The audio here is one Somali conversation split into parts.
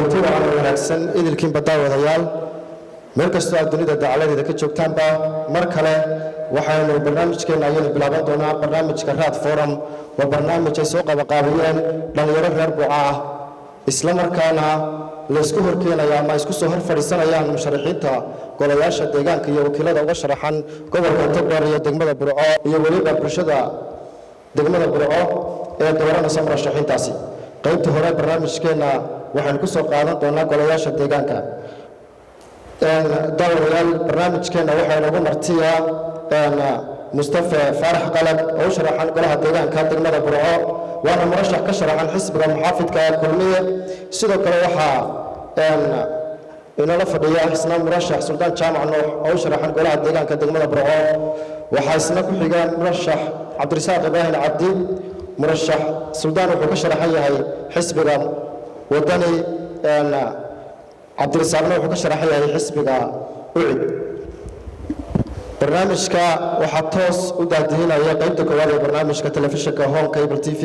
kulanti wacan wanaagsan idilkiin baddaawadayaal meel kastoo aad dunida dacaladeeda ka joogtaanba mar kale waxaynu barnaamijkeena ayaynu bilaaban doonaa barnaamijka raad forum waa barnaamij ay soo qabaqaabiyeen dhallinyaro reer buuca ah isla markaana laysku horkeenaya ama isku soo hor fadhiisanayaan musharaxiinta golayaasha deegaanka iyo wakiilada uga sharaxan gobolka Togdheer iyo degmada Burco iyo weliba bulshada degmada Burco ee dooranaysa murashaxiintaasi qaybta hore barnaamijkeena waxaan ku soo qaadan doonaa golayaasha deegaanka dawlayaal barnaamijkeena waxaa lagu martiyaa Mustafa Faarax Qalab oo sharaxan golaha deegaanka degmada Burco waana murashax ka sharaxan xisbiga muxaafidka kulmiye sidoo kale waxaa inala fadhiya isna murashax Sultan Jaamac Nuux oo sharaxan golaha deegaanka degmada Burco waxaa isna ku xiga murashax Cabdirasaaq Ibrahim Cabdi murashax Sultan wuxuu ka sharaxan yahay xisbiga wadani Cabdirasaaqna wuxuu ka sharaxan yahay xisbiga UCID barnaamijka waxaa toos u daadihinaya qaybta koowaad ee barnaamijka telefishinka Home Cable TV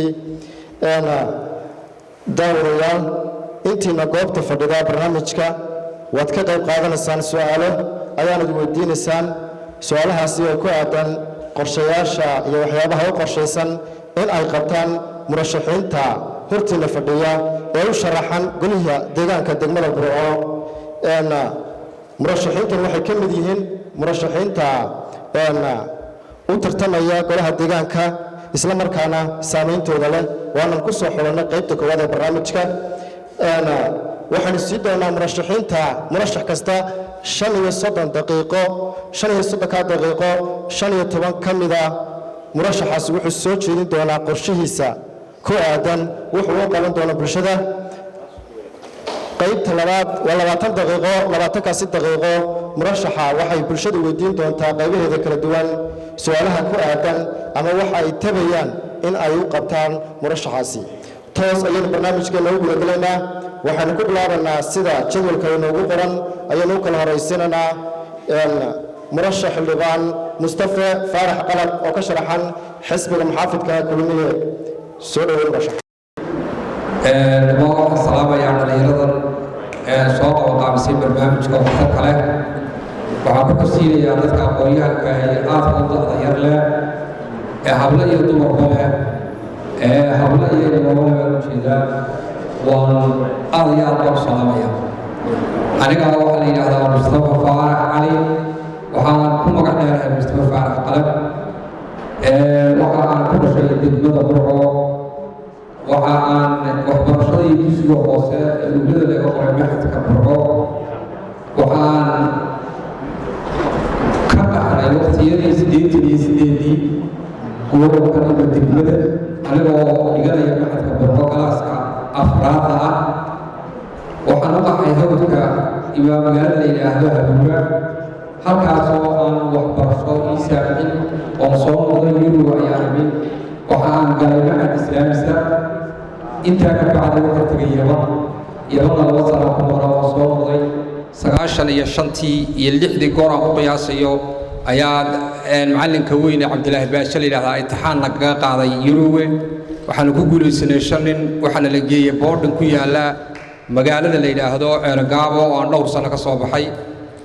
dawlayaal intiina goobta fadhida barnaamijka waad ka qayb qaadanaysaan su'aalo ayaanad weydiinaysaan su'aalahaasi oo ku aadan qorshayaasha iyo waxyaabaha u qorshaysan in ay qabtaan murashaxiinta hortiina fadhiya ee u sharaxan golaha deegaanka degmada Burco murashaxiintan waxay ka mid yihiin murashaxiinta u tartamaya golaha deegaanka isla markaana saameyntooda leh waanan ku soo xulanay qaybta koowaad ee barnaamijka waxaan sii doonaa murashaxiinta murashax kasta 35 daqiiqo 15 ka mid ah murashaxaasi wuxuu soo jeedin doonaa qorshihiisa ku aadan wuxuu u qaban doona bulshada qaybta labaad waa 20 daqiiqo 20kaasi daqiiqo murashaxa waxay bulshadu weydiin doontaa qaybaheeda kala duwan su'aalaha ku aadan ama waxa ay tabayaan in ay u qabtaan murashaxaasi toos ayaynu barnaamijkeena ugu gudagalaynaa waxaanu ku bilaabanaa sida jadwalka inoogu qoran ayaynu u kala horaysiinanaa murashax xildhibaan Mustafa Faarax Qalab oo ka sharaxan xisbiga muxaafidka kulmiye soo dhaweey murashax waxaan salaamayaa dhalinyaradan soo qabanqaabisay barnaamijka waxta kale waxaan ku xasiinayaa dadka aqoonyahanka ee aadka u da'da yar leh ee hablo iyo dumarba leh hablo iyo dumarba leh ujeedaa waan aad iyo aad baan salaamaya aniga waxaa la yidhaahdaa Mustafa Faarax Cali waxaan ku magac dheerahay Mustafa Faarax Qalab waxa aan ku dhashay degmada Burco waxa aan waxbarashadii dugsiga hoose ee dowladda laga qoray maxadka Burco waxa aan ka dhaxlay waqtiyadii 88 gobolka degmada anigoo dhiganaya maxadka Burco galaaska afraad ah waxaan u qaxay hawdka imaam magaalada la yidhaahdo Habuura halkaasoo aan waxbarasho ii saamixin oo soo noqday Yurub ayaa amin waxa aan galay maxad islaamista intaa ka bacday waxaa tegay Yaman 2 sano ku mara oo soo noqday 95 iyo 6 goor aan ku qiyaasayo ayaa macalinka weyn Cabdilaahi Baasha la yiraahdaa imtixaan naga qaaday Yurub waxaan ku guuleysanay 5 nin waxaana la geeyay boarding ku yaala magaalada la yiraahdo Ergaabo oo aan dhowr sano ka soo baxay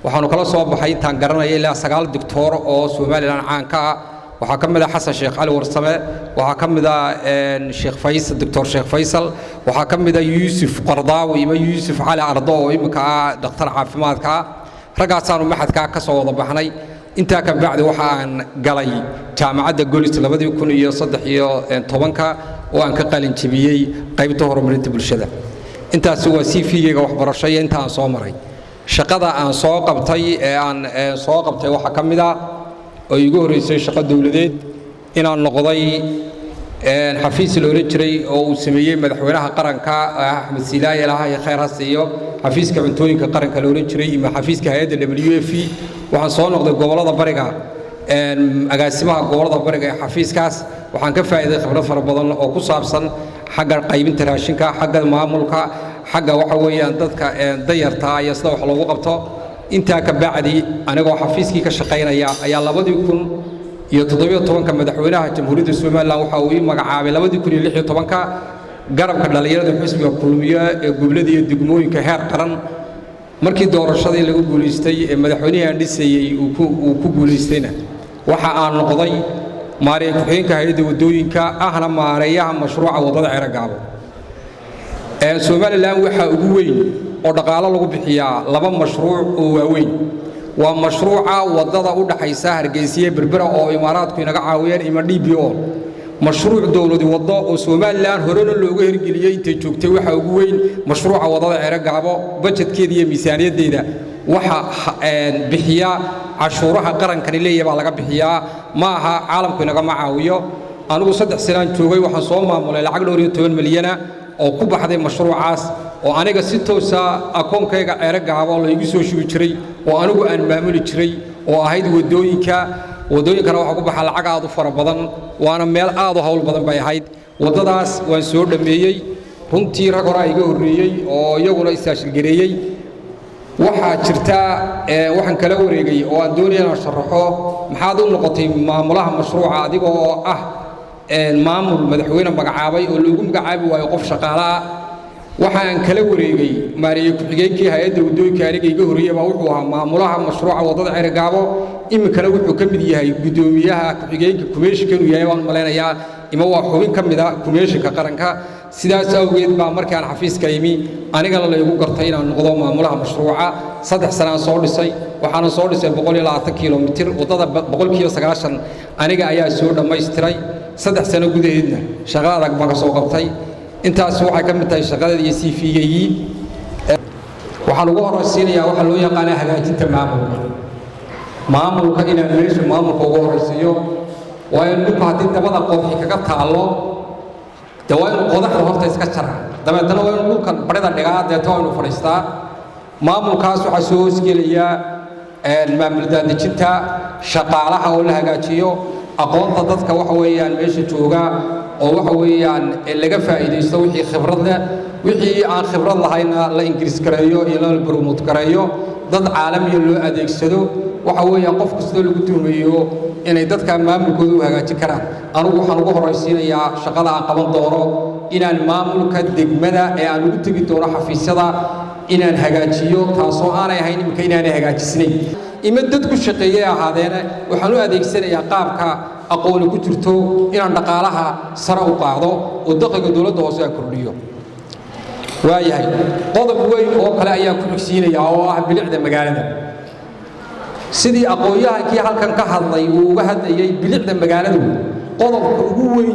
waxaanu kala soo baxay intaan garanayay ilaa 9 doctor oo Soomaaliland caan ka ah waxaa ka mid ah Xasan Sheekh Ali Warsame waxaa ka mid ah Sheekh Faysal Dr. Sheekh Faysal waxaa ka mid ah Yuusuf Qardaawi iyo Yuusuf Cali Ardo oo imika ah dhakhtar caafimaadka ragaasaanu maxadka ka soo wada baxnay intaa ka bacdi waxa aan galay jaamacadda Golis 2013 oo aan ka qalin jabiyay qaybta horumarinta bulshada intaas waa CV-ga waxbarasho iyo inta aan soo maray shaqada aan soo qabtay waxa ka mid ah oo igu horeysay shaqo dawladeed inaan noqday xafiis loo jiray oo uu sameeyay madaxweynaha qaranka Axmed Siilaaye Ilaahay khayr ha siiyo xafiiska cuntooyinka qaranka loo jiray iyo xafiiska hay'adda WFP waxaan soo noqday gobolada bariga agaasimaha gobolada bariga ee xafiiskaas waxaan ka faa'iiday khibrad fara badan oo ku saabsan xagga qaybinta raashinka xagga maamulka xagga waxa weeyaan dadka dayarta iyo sida wax loogu qabto intaa ka bacdi anigoo xafiiskii ka shaqeynaya ayaa 2017 madaxweynaha jamhuuriyadda Soomaaliland waxa uu ii magacaabay 2016 garabka dhalinyarada xisbiga kulmiye ee gobolada iyo degmooyinka heer qaran markii doorashadii lagu guuleystay ee madaxweynaha aan dhisayay uu ku guuleystayna waxa aan noqday maariye ku-xigeenka hay'adda wadooyinka ahna maareeyaha mashruuca wadada Ceergaabo Somaliland waxa ugu weyn oo dhaqaale lagu bixiyaa laba mashruuc oo waaweyn waa mashruuca wadada u dhaxaysa Hargeysa iyo Berbera oo Imaaraadku inaga caawiyeen ima DBO mashruuc dawladda wado oo Somaliland horena looga hirgeliyay intay joogtay waxa ugu weyn mashruuca wadada Ceergaabo budgetkeeda iyo miisaaniyadeeda waxa bixiya cashuuraha qarankan leeyahay baa laga bixiyaa ma aha caalamku inaga caawiyo anigu 3 sano joogay waxaan soo maamulay lacag 12 milyan oo ku baxday mashruucaas oo aniga si toos ah akoonkayga Ceergaabo la igu soo shubi jiray oo anigu aan maamuli jiray oo ahayd wadooyinkana waxa ku baxay lacag aad u fara badan waana meel aad u hawl badan bay ahayd wadadaas waan soo dhameeyay runtii rag hore iga horeeyay oo iyaguna istaashil gareeyay waxa jirta waxaan kala wareegay oo aan doonayna sharaxo maxaad u noqotay maamulaha mashruuca adiga oo ah maamul madaxweyne magacaabay oo loogu magacaabi waayo qof shaqaale ah waxaan kala wareegay maariye ku-xigeenkii hay'adda wadooyinka aniga iga horeeyay baa wuxuu ahaa maamulaha mashruuca wadada Ceergaabo imikana wuxuu ka mid yahay gudoomiyaha ku-xigeenka kumeeshka inuu yahay waan maleynayaa ima waa xubin ka mid ah kumeeshka qaranka sidaas awgeed baa markaan xafiiska yimi anigana la igu gartay inaan noqdo maamulaha mashruuca 3 sano soo dhisay waxaan soo dhisay 120 kiiloomitir wadada 190 aniga ayaa soo dhameystiray 3 sano gudaheedna shaqada adag baan ka soo qabtay intaas waxay ka mid tahay shaqada iyo CV-gayii waxaan ugu horeysiinayaa waxa loo yaqaan hagaajinta maamulka inaan meesha maamulka ugu horeysiyo waa in dhulka haddii dabada qodxi kaga taalo waa inuu qodaxda horta iska jara dabeetana waa inuu dhulkan barida dhigaa deeto waa inuu fadhiistaa maamulkaas waxaa soo hoosgelaya maamul daadejinta shaqaalaha oo la hagaajiyo aqoonta dadka waxa weeyaan meesha jooga oo waxa weeyaan laga faa'iideysto wixii khibrad leh wixii aan khibrad lahayna la ingiriis gareeyo iyo la promote gareeyo dad caalami loo adeegsado waxa weeyaan qof kasta lagu tuumeeyo inay dadka maamulkooda u hagaajin karaan anigu waxaan ugu horeysiinayaa shaqada aan qaban doono inaan maamulka degmada ee aan ugu tagi doono xafiisyada inaan hagaajiyo taasoo aanay ahayn imika inaanay hagaajisnayn ima dad ku shaqeeyay ahaadeena waxaan u adeegsanayaa qaabka aqoon ku jirto inaan dhaqaalaha sare u qaado oo dakhliga dawladda hoose ay kordhiyo waayahay qodob weyn oo kale ayaa ku xigsiinaya oo ah bilicda magaalada sidii aqoonyahankii halkan ka hadlay uu uga hadlayay bilicda magaalada qodobka ugu weyn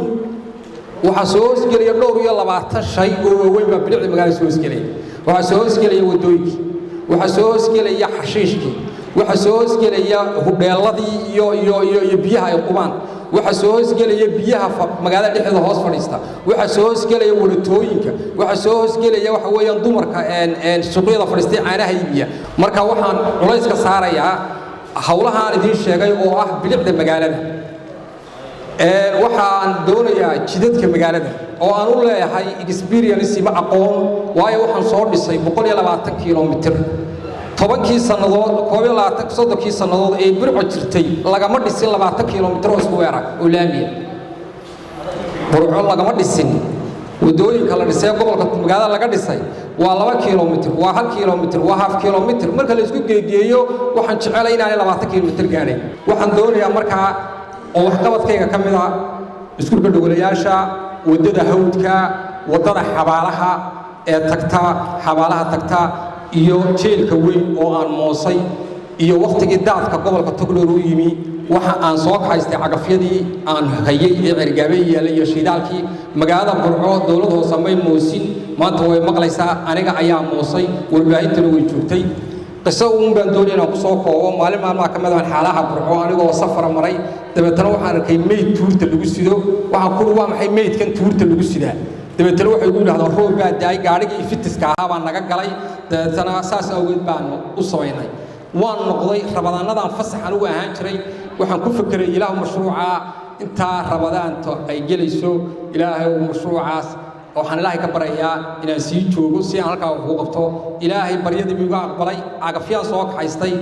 waxa soo hoosgelaya 220 shay oo waaweyn baa bilicda magaalada soo hoosgelaya waxa soo hoosgelaya wadooyinka waxa soo hoosgelaya xashiishkii waxa soo hoosgelaya hudheeladii iyo biyaha ay qubaan waxa soo hoosgelaya biyaha magaalada dhexdeeda hoos fadhiista waxa soo hoosgelaya wadatooyinka waxa soo hoosgelaya waxa weeyaan dumarka suuqyada fadhiistay caanaha iibiya marka waxaan culayska saarayaa hawlahan idin sheegay oo ah bilicda magaalada waxaan doonayaa jidadka magaalada oo aan u leeyahay experience ma aqoon waayo waxaan soo dhisay 120 kiiloomitir 10 sanadood 30 sanadood ee burco jirtay lagama dhisin 20 kiiloomitir oo isku weera oo laamiya burco lagama dhisin wadooyinka la dhisay gobolka magaalada laga dhisay waa 2 kiiloomitir waa 1 kiiloomitir waa half kiiloomitir marka la isku geegeeyo waxaan jecelahay inaan 20 kiiloomitir gaadhay waxaan doonayaa markaa oo wax qabadkayga ka mid ah iskuulka dhawlayaasha wadada hawdka wadada xabaalaha ee tagta xabaalaha tagta iyo jeelka weyn oo aan moosay iyo waqtigii daadka gobolka Togdheer u yimi waxa aan soo kaxaystay cagafyadii aan hayay ee Ceergaabo yaalay iyo shidaalkii magaalada Burco dawladda hoose may moosin maanta way maqlaysaa aniga ayaa moosay warbaahinta way joogtay qiso baan doonayna ku soo koobo maalin maalmaha kamid ah xaalaha Burco anigoo safar maray dabeetana waxaan arkay meyd tuurta lagu sido waxaan ku waa maxay meydkan tuurta lagu sidaa dabeetana waxay ugu yiraahdaan roob baa daay gaarigii fitiska ahaa baan naga galay dabeetana asaas awgeed baan u sameynay waan noqday rabadaanadan fasaxan ugu ahaan jiray waxaan ku fikiray ilaahu mashruuca inta rabadaanto ay gelayso ilaahay mashruucaas waxaan ilaahay ka barayaa inaan sii joogo si aan halkaa ugu qabto ilaahay baryadii igu aqbalay agafyaan soo kaxaystay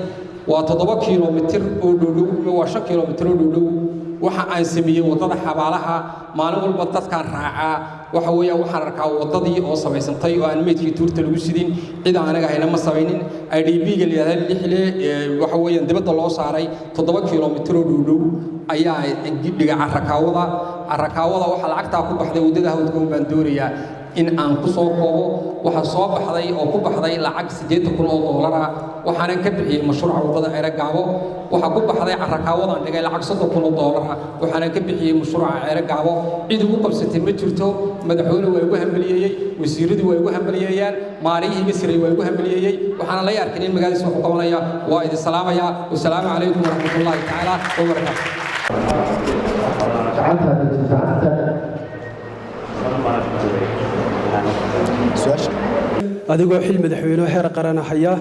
waa 7 kiiloomitir oo dhowdhow waa 5 kiiloomitir oo dhowdhow waxa aan sameeyey wadada xabaalaha maalin walba dadkaan raacaa waxa weeyaan waxaan arkaa wadadii oo samaysantay oo aan meedkii tuurta lagu sidin cid aan anaga hayna ma samaynin IDB-ga leeyahay lixle waxa weeyaan dibadda loo saaray 7 kiiloomitir oo dhow ayaa dhiga carakaawada waxa lacagta ku baxday wadada hawdka baan doonayaa in aan ku soo koobo waxa soo baxday oo ku baxday lacag $8,000 waxaan ka bixiyay mashruuca wadada Ceergaabo waxa ku baxday carrakaawadan dhigay lacag $3,000 waxaan ka bixiyay mashruuca Ceergaabo cid ugu qabsatay ma jirto madaxweynuhu waa ugu hambaliyay wasiiradu waa ugu hambaliyayaan maariyihii Misri waa ugu hambaliyay waxaan la yarkin in magaalada soo qabanaya waa idin salaamaya wassalaamu calaykum waraxmatullaahi tacaala wa barakaatuh adigoo xil madaxweyne heer qaran haya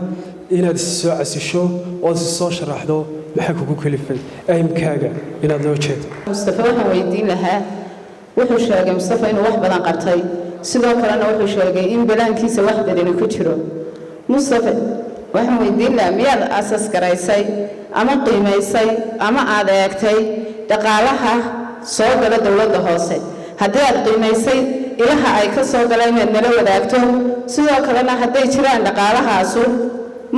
inaad soo casisho oo soo sharaxdo waxa kugu kalifay aymkaaga inaad loo jeedo Mustafa waxaan weydiin lahaa wuxuu sheegay Mustafa inuu wax badan qabtay sidoo kalena wuxuu sheegay in balaankiisa wax badan ku jiro Mustafa waxaan weydiin lahaa miyaad aasas garaysay ama qiimaysay ama aad eegtay dhaqaalaha soo gala dawladda hoose haddii aad qiimaysay ilaha ay ka soo galeen inaad nala wadaagto sidoo kalena hadday jiraan dhaqaalahaasu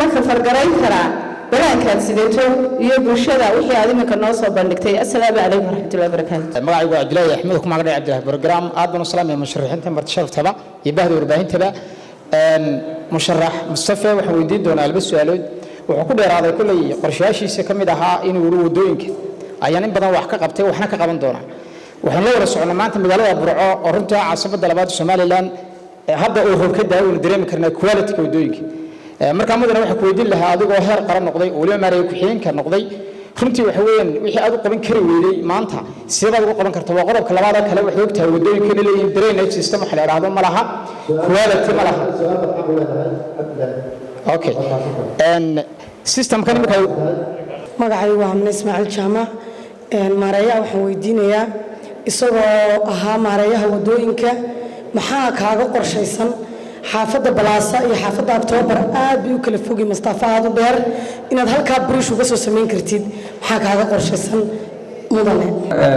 marka fargarayn karaa balaankaad sideeto iyo bulshada wixii aad iminka noo soo bandhigtay assalaamu calaykum waraxmatullaahi wabarakaatu magacaygu waa Cabdilaahi Axmed ku magac dheer Cabdilaahi program aad baan u salaamay musharaxiinta marti sharaftaba iyo bahda warbaahintaba musharax Mustafa waxaan weydiin doonaa laba su'aalood wuxuu ku dheeraaday kulay qorshayaashiisa kamid ahaa inuu wadooyinka ayaan in badan wax ka qabtay waxna ka qaban doonaa waxaan la wada soconaa maanta magaalada Burco oo runtii caasimadda labaad Soomaaliland hadda oo hor ka daawin dareemi karnaa quality wadooyinka marka madana waxa ku weydiin lahaa adigoo heer qaran noqday oo waliba maareey ku xigeenka noqday runtii waxa weeyaan wixii aad u qaban kari weeyday maanta sidaad ugu qaban kartaa waa qodobka labaad kale waxa og tahay wadooyinka inay leeyihiin drainage system waxa la yiraahdo ma laha quality ma laha okay system kan markaa magacaygu waa Amne Ismaaciil Jaamac maareeyaha waxaan weydiinayaa isagoo ahaa maareeyaha wadooyinka maxaa kaaga qorshaysan xaafadda Balaasa iyo xaafadda October aad bay u kala fogay Mustafa aad u dheer inaad halka bariish uga soo sameyn kartid maxaa kaaga qorshaysan mudane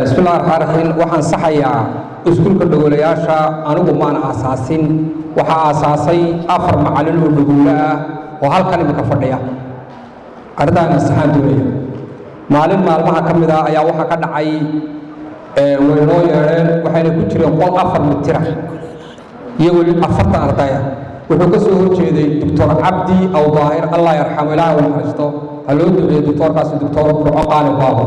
bismillaahir rahmaanir rahiim waxaan saxayaa iskuulka dhagolayaasha anigu maan aasaasin waxa aasaasay 4 macallin oo dhagola ah oo halkan imika fadhiya ardayna saxan doonaya maalin maalmaha kamid ah ayaa waxa ka dhacay way noo yeereen waxayna ku jireen qol 4 mitir iyagoo 40 arday wuxuu ka soo horjeeday Dr. Cabdi Aw Daahir Allah yarxamo ilaahay u naxariisto haloo duceeyo doctorkaas Dr. Burco Qaali Baabo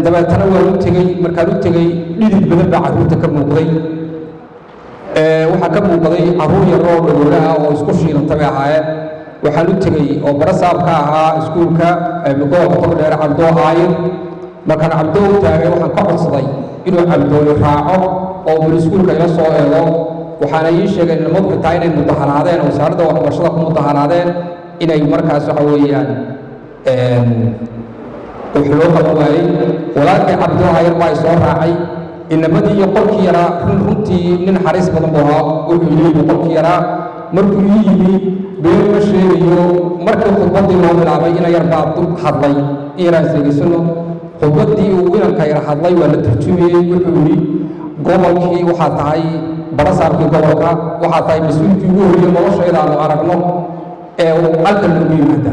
dabeetana waa u tegay markaan u tegay dhidid badan baa carruurta ka muuqday waxaa ka muuqday carruur yar oo dhagolaha oo isku shiilantay bay ahaayeen waxaan u tegay oo barasaabka ahaa iskuulka gobolka Togdheer Cabdo Aayir markaan Cabdo u taagay waxaan ka codsaday inuu Cabdo raaco oo bil iskuulka ila soo eego waxaana ii sheegay in muddo tahay inay mudaharaadeen oo wasaaradda waxbarashada ku mudaharaadeen inay markaas waxa weeyaan wuxuu loo qabanayay walaalkii Cabdo Aayir baa soo raacay inamadii iyo qolkii yaraa runtii nin xariis badan buu ahaa wuxuu yiri qolkii yaraa markuu yimi been ma sheegayo markii khudbadii loo bilaabay in yar baa hadlay inaan sheegaysano khudbadii uu inanka yar hadlay waa la tarjumiyay wuxuu yiri gobolkii waxa tahay barasaabkii gobolka waxa tahay mas'uulkii ugu horreeyay noloshayda aan aragno ee halkan lagu yimaada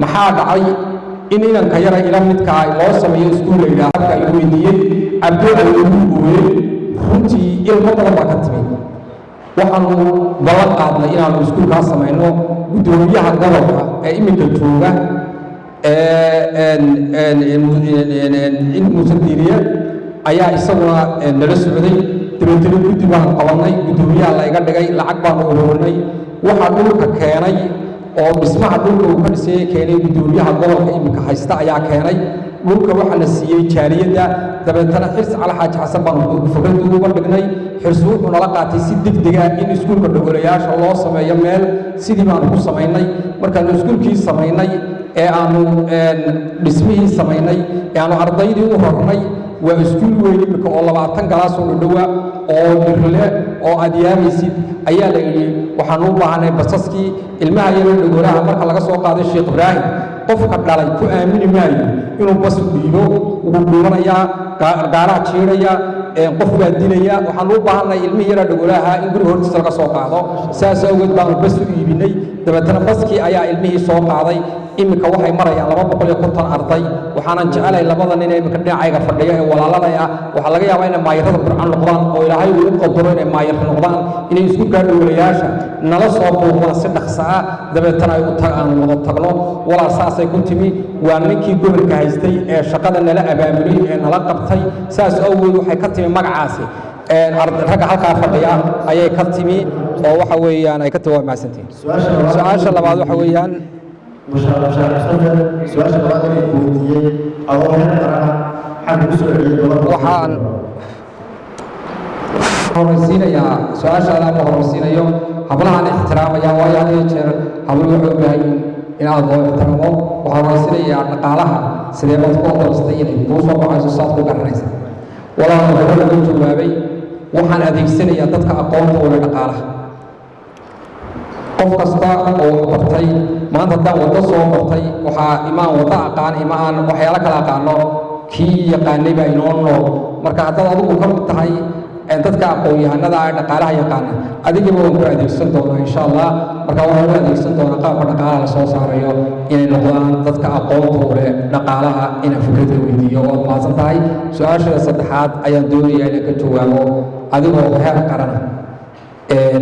maxaa dhacay in inanka yar ila midka loo sameeyo iskuul leeyahay halka ay weydiiyeen Cabdo Aayir runtii ilmo badan baa ka timid waxaanu ballan qaadnay inaanu iskuulkaas samayno gudoomiyaha gobolka ee iminka jooga in musadiriya ayaa isaguna nala socday dabeetana guddi baan qabanay gudoomiyaha la iga dhigay lacag baanu ururinay waxaa dhulka keenay oo dhismaha dhulka uu ka dhisay keenay gudoomiyaha gobolka iminka haysta ayaa keenay dhulka waxa la siiyay jaaliyada dabeetana xirs Cali Xaaji Xasan baan fikrad ugu dhignay xirs wuxuu nala qaatay si degdeg ah in iskuulka dhagolayaasha loo sameeyo meel sidii baan ku sameynay markaan iskuulkii sameynay ee aanu dhismihii sameynay ee aanu ardaydii u hornay waa iskuul weyn imika oo 20 galaas oo dhawa oo dirle oo aad yaabaysid ayaa la yidhi waxaan u baahanay basaskii ilmaha yar dhagoolaha marka laga soo qaaday Sheekh Ibraahim qofka dhalay ku aamini maayo inuu bas dhiibo ugu dhimanayaa gaaraha jiiraya qof baa dilaya waxaan u baahanay ilmihi yar dhagoolaha in guriga hortiisa laga soo qaado saas awgeed baan bas u iibinay dabeetana baskii ayaa ilmihii soo qaaday imika waxay marayaan 250 arday waxaan jecelahay labada nin ee imika dhinacayga fadhiya ee walaalada ah waxa laga yaabaa inay maayirada Qur'aan noqdaan oo Ilaahay uu qadaro inay maayir noqdaan inay isku gaadhoolayaasha nala soo booqdaan si dhaqso ah dabeetana ay u tagaan wada tagno walaal saasay ku timi waa ninkii gobolka haystay ee shaqada nala abaabulay ee nala qabtay saas awgeed waxay ka timi magacaasi ragga halkaa fadhiya ayay ka timi oo waxa weeyaan ay ka timi waa maasantiin su'aasha labaad waxa weeyaan waxaan horeysiinayaa su-aashaada ma horeysiinayo hablahaan ixtiraamaya waayo had iyo jeer habluhu waxay u baahan yihiin in aad loo ixtiraamo waxaan horeysinayaa dhaqaalaha sidee baad ku odolstay inay kuu soo baxayso saad ku garanaysa walaal hore laga jawaabay waxaan adeegsanayaa dadka aqoonta u leh dhaqaalaha qof kasta oo bartay maanta haddaan waddo soo bartay waxaa imaan waddo aqaan imaan waxyaalo kala aqaano kii yaqaanay baa inoo nool marka haddaad adigu ka mid tahay dadka aqoon-yahanada ee dhaqaalaha yaqaana adigaba waan ku adeegsan doonaa insha allah marka waxaan u adeegsan doonaa qaabka dhaqaalaha la soo saarayo inay noqdaan dadka aqoonta u leh dhaqaalaha inaan fikradda weydiiyo waad mahadsan tahay su-aashada saddexaad ayaan doonayaa inaan ka jawaabo adigoo heer qarana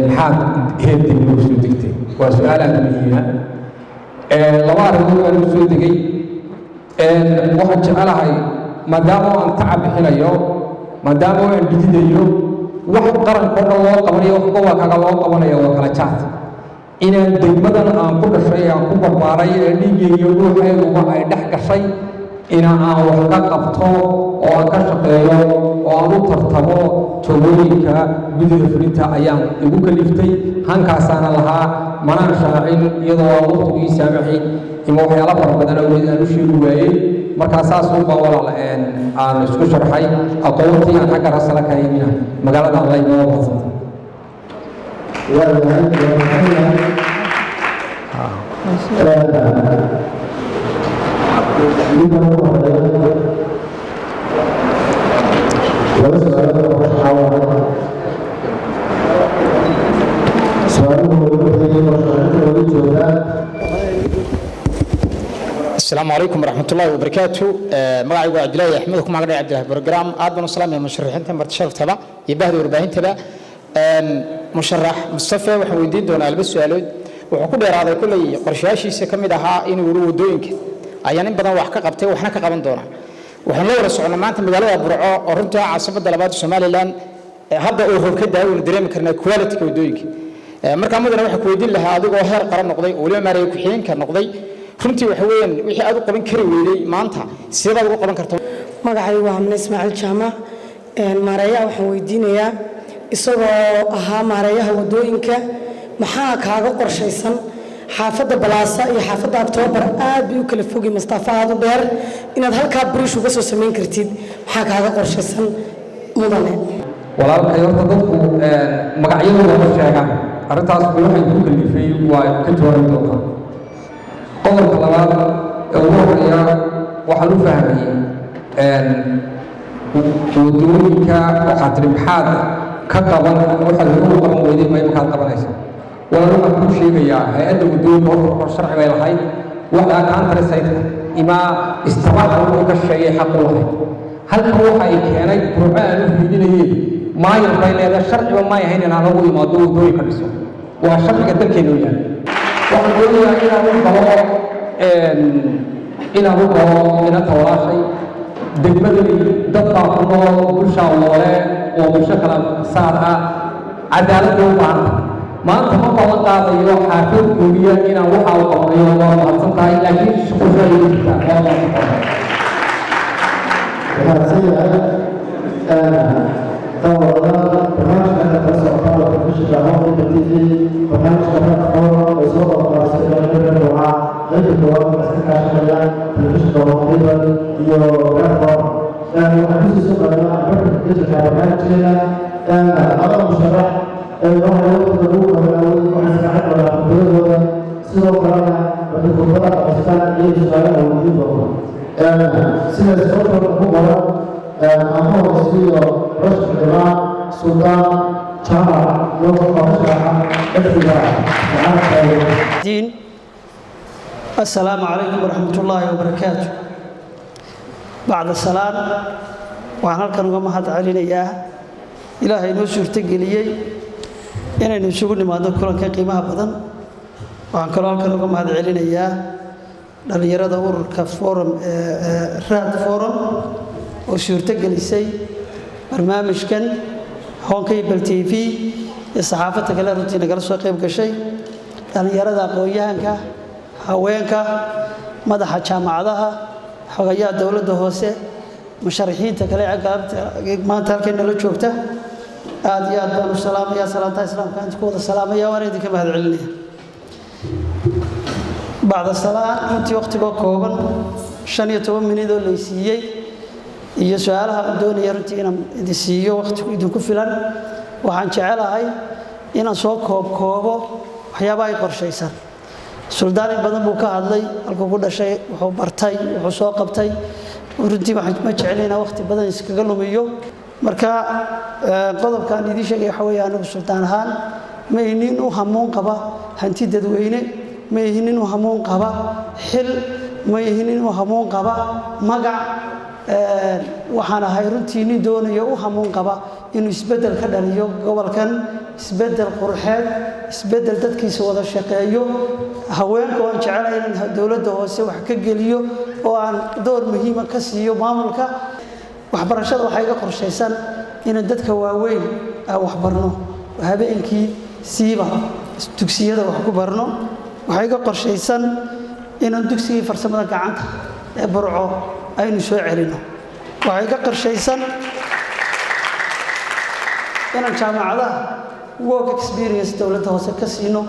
maxaad heer dib loogu soo degtay waa su-aal aad muhiima laba arrimood baan ugu soo degay waxaan jecelahay maadaama aan tacab bixinayo maadaama aan dhididayo wax qarankoo dhan loo qabanayo wax gobolkaga loo qabanayo waa kala jaad inaan degmadan aan ku dhashay aan ku barbaaray ee dhiiggayga ruuxeeduba ay dhex gashay ina aan wax ka qabto oo aan ka shaqeeyo oo aan u tartamo jawooyinka gudida fulinta ayaan igu kaliftay hankaasaana lahaa manaan shaacin iyadoo aan waqtigii saamaxin ima waxyaalo fara badan awgeed aan u sheegi waayey markaa saas unbaa walaal aan isku sharxay aqoontii aan xagga rasala ka yimina magaalada alla inoo badsanta السلام عليكم ورحمة الله وبركاته مقعي عبد الله أحمد كم عقد عبد الله برنامج آدم السلام يا مشرحين تم برتشرف تبع يبهد ورباهين تبع مشرح مصطفى وحويدين دون البس سؤالود وحكوا بيراضي كل قرشاشي سكمل ها إنه ورود دوينك أيام بدنا وحكا قبته وحنا كقبن دونا وحنا لو رسولنا ما أنت مجال برعاء ورنتها عاصمة دلبات الشمالي لان هذا أوه كده وندريم كرنا كواليتي كودوينك مركز مدن وحكوا يدين لها هذا وهر قرن نقضي ولما ما ريكحين كان نقضي runtii waxa weeyaan wixii aad u qaban kari weeyay maanta sidaad ugu qaban kartaa magacay waa Hamna Ismaaciil Jaamac maareeyaha waxaan weydiinayaa isagoo ahaa maareeyaha wadooyinka maxaa kaaga qorshaysan xaafadda Balaasa iyo xaafadda October aad bay u kala fogay Mustafa aad u dheer inaad halka bariish uga soo sameyn kartid maxaa kaaga qorshaysan mudane walaalkay horta dadku magacyadooda ma sheegaan arrintaas waxay ku kalifay waa ka jawaabi doontaa qodobka labaad ee ugu horeeya waxaan u fahmayay wadooyinka waxaad tiri maxaad ka qaban waxaad ugu qaban weyday ma markaad qabanaysa walaal waxaan kuu sheegayaa hay-adda wadooyinka horta sharci bay lahayd waxaa countryside ima istibaxa wuxuu ka sheegay xaq u lahayd halkan waxa ay keenay qur'aan u fiidinayay maayir bay leedahay sharciba ma yahayn in aan ugu imaado wadooyinka dhiso waa sharciga dalkeenu yahay waxaan doonayaa inaan u qabo ina tawaashay degmadani dadbaa ku nool bulshaa noole oo bulsho kala saar ah cadaaladda u baahanta maanta ma balan qaadayo xaafad goobiya inaan waxaa u qabanayo waa mahadsan tahay laakiin shaqusha ay jirtaa waa mahadsan tahay وتجربة برنامجنا أمام مشرح وهو يوقف الروح وحسنات ولا تقولون سوى كلامنا وتقولون أستاذ يجوز علينا وجوده سنة سوى الحكومة أمام مسؤول رئيس الجماعة سلطان شهر يوم الشرعة الدين. السلام عليكم ورحمة الله وبركاته. بعد السلام وعن هالكن وما هذا علينا إياه إلهي نوسر تجليي إن نسوق ما ذكر كقيمة بدن وعن كل هالكن وما هذا علينا إياه اللي يرى دور كفورم راد فورم وسر تجليسي برنامج كان هون كيبل تي في الصحافة كلا روتين كلا سوق يبقى شيء اللي يرى ذا قويانك haweenka madaxa jaamacadaha xogayaha dawladda hoose musharaxiinta kale ee maanta halkeen la joogta aad iyo aad baan u salaamayaa salaanta islaamka inta ku wada salaamaya waan idinka mahad celinaya bacda salaan intii waqtiga kooban 15 minute oo la siiyay iyo su'aalaha aan doonaya runtii inaan idin siiyo waqti idinku filan waxaan jecelahay inaan soo koobo waxyaabaha ay qorshaysan سلطان بدن بوكا هذلي الكوكو دشي وحو برتاي وحو سو قبتاي ورنتي ما جعلينا وقت بدن اسكغا لوميو marka qodobkan idin sheegay waxa weeyaan sultaan ahaan ma inuu hamoon qaba hanti dadweyne ma inuu hamoon qaba xil ma inuu hamoon qaba magac waxaan ahay runtii nin doonayo u hamoon qaba inuu isbedel ka dhaliyo gobolkan isbedel qurxeed isbedel dadkiisa wada shaqeeyo haweenka oo jecelahay in dawladda hoose wax ka geliyo oo aan door muhiim ah ka siiyo maamulka waxbarashada waxay ka qorshaysan in dadka waaweyn wax barno habeenkii siiba dugsiyada wax ku barno waxay ka qorshaysan in dugsiga farsamada gacanta ee burco aynu soo celino waxay ka qorshaysan in jaamacadaha work experience dawladda hoose ka siino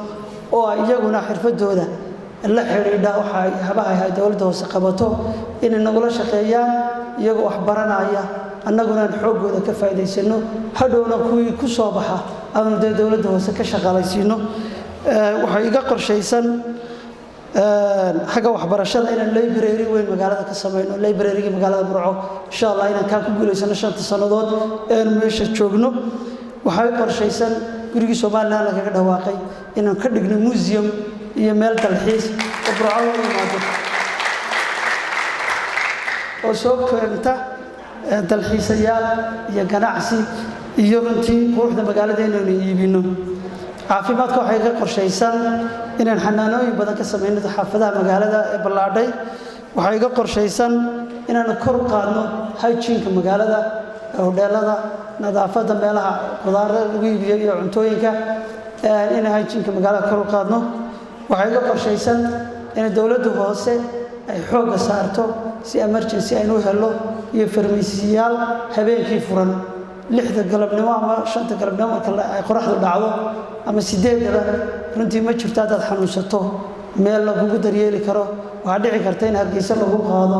oo iyaguna xirfadooda la xiriidha waxa habaha dawladda hoose qabato in nagula shaqeeyaan iyaga wax baranaya annaguna xoogooda ka faa'iideysano hadhowna kuwii ku soo baxa aan dawladda hoose ka shaqaalaysiino waxa iga qorshaysan xagga waxbarashada in library weyn magaalada ka sameeyno library-ga magaalada Burco insha Allah inaan ka ku guuleysano 5 sanadood ee meesha joogno waxay qorshaysan guriga Soomaaliland laga dhawaaqay inaan ka dhigno museum iyo meel dalxiis oo Burco u yimaado oo soo korinta dalxiisayaal iyo ganacsi iyo runtii quruxda magaalada inaan iibino caafimaadka waxay ka qorshaysan inaan xanaanooyin badan ka sameeyno xaafadaha magaalada ee ballaadhay waxay ka qorshaysan inaan kor u qaadno hygiene-ka magaalada hoteelada nadaafadda meelaha qudaarada lagu iibiyo iyo cuntooyinka in hygiene-ka magaalada kor u qaadno waxay ka qorshaysan in dawladda hoose ay xoog saarto si emergency aynu helo iyo farmasiyaal habeenkii furan 6 galabnimo ama 5 galabnimo marka ay qorraxdu dhacdo ama 8 runtii ma jirto dad xanuunsato meel lagu daryeeli karo waxa dhici karta in hargeysa lagu qaado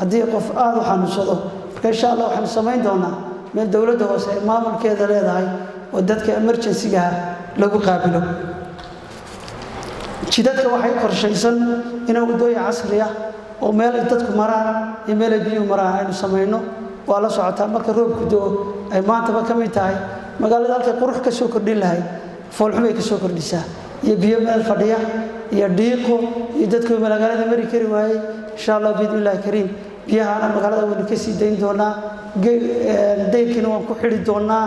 hadii qof aad u xanuunsado marka insha Allah waxaan sameyn doonaa meel dawladda hoose ee maamulkeeda leedahay oo dadka emergency-ga lagu qaabilo jidadka waxay qorshaysan in wadooyin casri ah oo meel dadku maraan iyo meel biyo maraan aynu sameeyno waa la socotaa marka roobku doo ay maanta ka mid tahay magaalada halka qurux ka soo kordhin lahayd foolxumay ka soo kordhisaa iyo biyo meel fadhiya iyo dhiiqo iyo dadku magaalada mari kari waayay insha Allah biidillah kariim biyaha magaalada wada ka sii deyn doonaa deynkiina waan ku xiri doonaa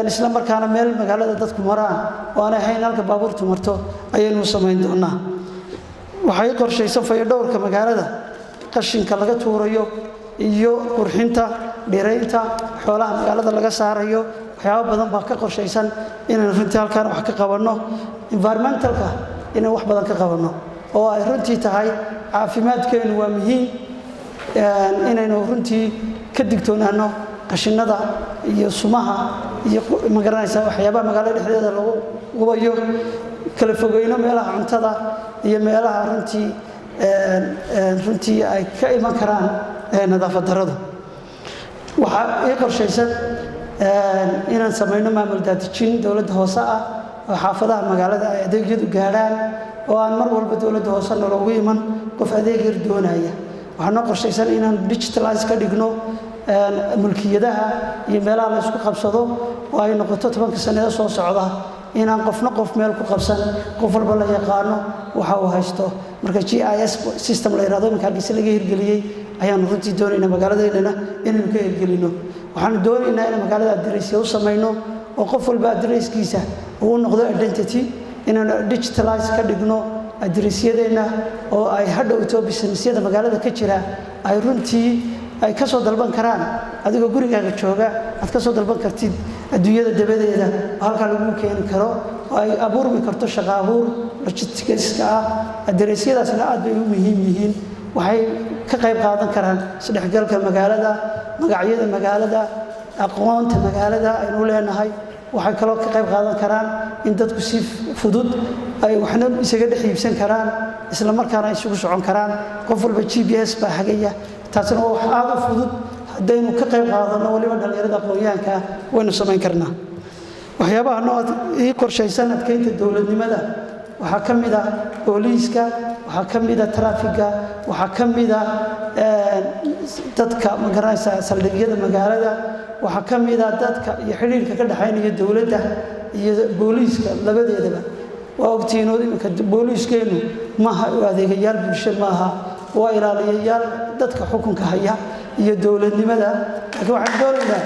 isla markaana meel magaalada dadku maraan oo aan ahayn halka baabuurtu marto ayaynu sameyn doonaa waxay qorshaysan fayadhowrka magaalada qashinka laga tuurayo iyo qurxinta dhireynta xoolaha magaalada laga saarayo waxyaabo badan baa ka qorshaysan inaan runtii halkaan wax ka qabanno environmentalka inaan wax badan ka qabanno oo ay runtii tahay caafimaadkeenu waa muhiim inaynu runtii ka digtoonaano qashinada iyo sumaha iyo magaranaysa waxyaabaha magaalada dhexdeeda lagu gubayo kala fogeyno meelaha cuntada iyo meelaha runtii ay ka iman karaan nadaafad darrada waxaa ii qorshaysan inaan samayno maamul daadejin dowladda hoose ah oo xaafadaha magaalada ay adeegyadu gaadhaan oo aan mar walba dowladda hoose nologu iman qof adeeg yar doonaya waxaa noo qorshaysan inaan digitalize ka dhigno mulkiyadaha iyo meelaha la isku qabsado oo ay noqoto 10 sanado soo socda inaan qofna qof meel ku qabsan qof walba la yaqaano waxa uu haysto marka GIS system la yiraahdo marka halkiisa laga hirgeliyay ayaan runtii doonaynaa magaaladeena inaan ka hirgelino waxaan doonaynaa in magaalada adreesyo u sameeyno oo qof walba adreeskiisa uu noqdo identity inaan digitalize ka dhigno adreesyadeena oo ay hadhowto businessyada magaalada ka jira ay runtii ay ka soo dalban karaan adigoo gurigaaga jooga aad ka soo dalban kartid adduunyada dabadeeda halka lagu keeni karo oo ay abuurmi karto shaqo abuur logistics ah adreesyadaasna aad bay u muhiim yihiin waxay ka qayb qaadan karaan isdhexgalka magaalada magacyada magaalada aqoonta magaalada aynu leenahay waxay kaloo ka qayb qaadan karaan in dadku si fudud ay waxna isaga dhex iibsan karaan isla markaana isugu socon karaan qof walba GPS baa hagaya taasina waa wax aad u fudud haddaynu ka qayb qaadano waliba dhalinyarada aqoonyahanka waynu samayn karnaa waxyaabaha noocad ii qorshaysan adkeynta dowladnimada waxaa ka mid ah booliiska waxaa ka mid ah traafiga waxaa ka mid ah dadka magaranaysa saldhigyada magaalada waxaa ka mid ah dadka iyo xiriirka ka dhaxaynaya dowladda iyo booliiska labadeedaba waa ogtihiin oo iminka booliiskeenu maaha u adeegayaal bulsho maaha waa ilaaliyayaal dadka xukunka haya iyo dowladnimada laakiin waxaan doonaynaa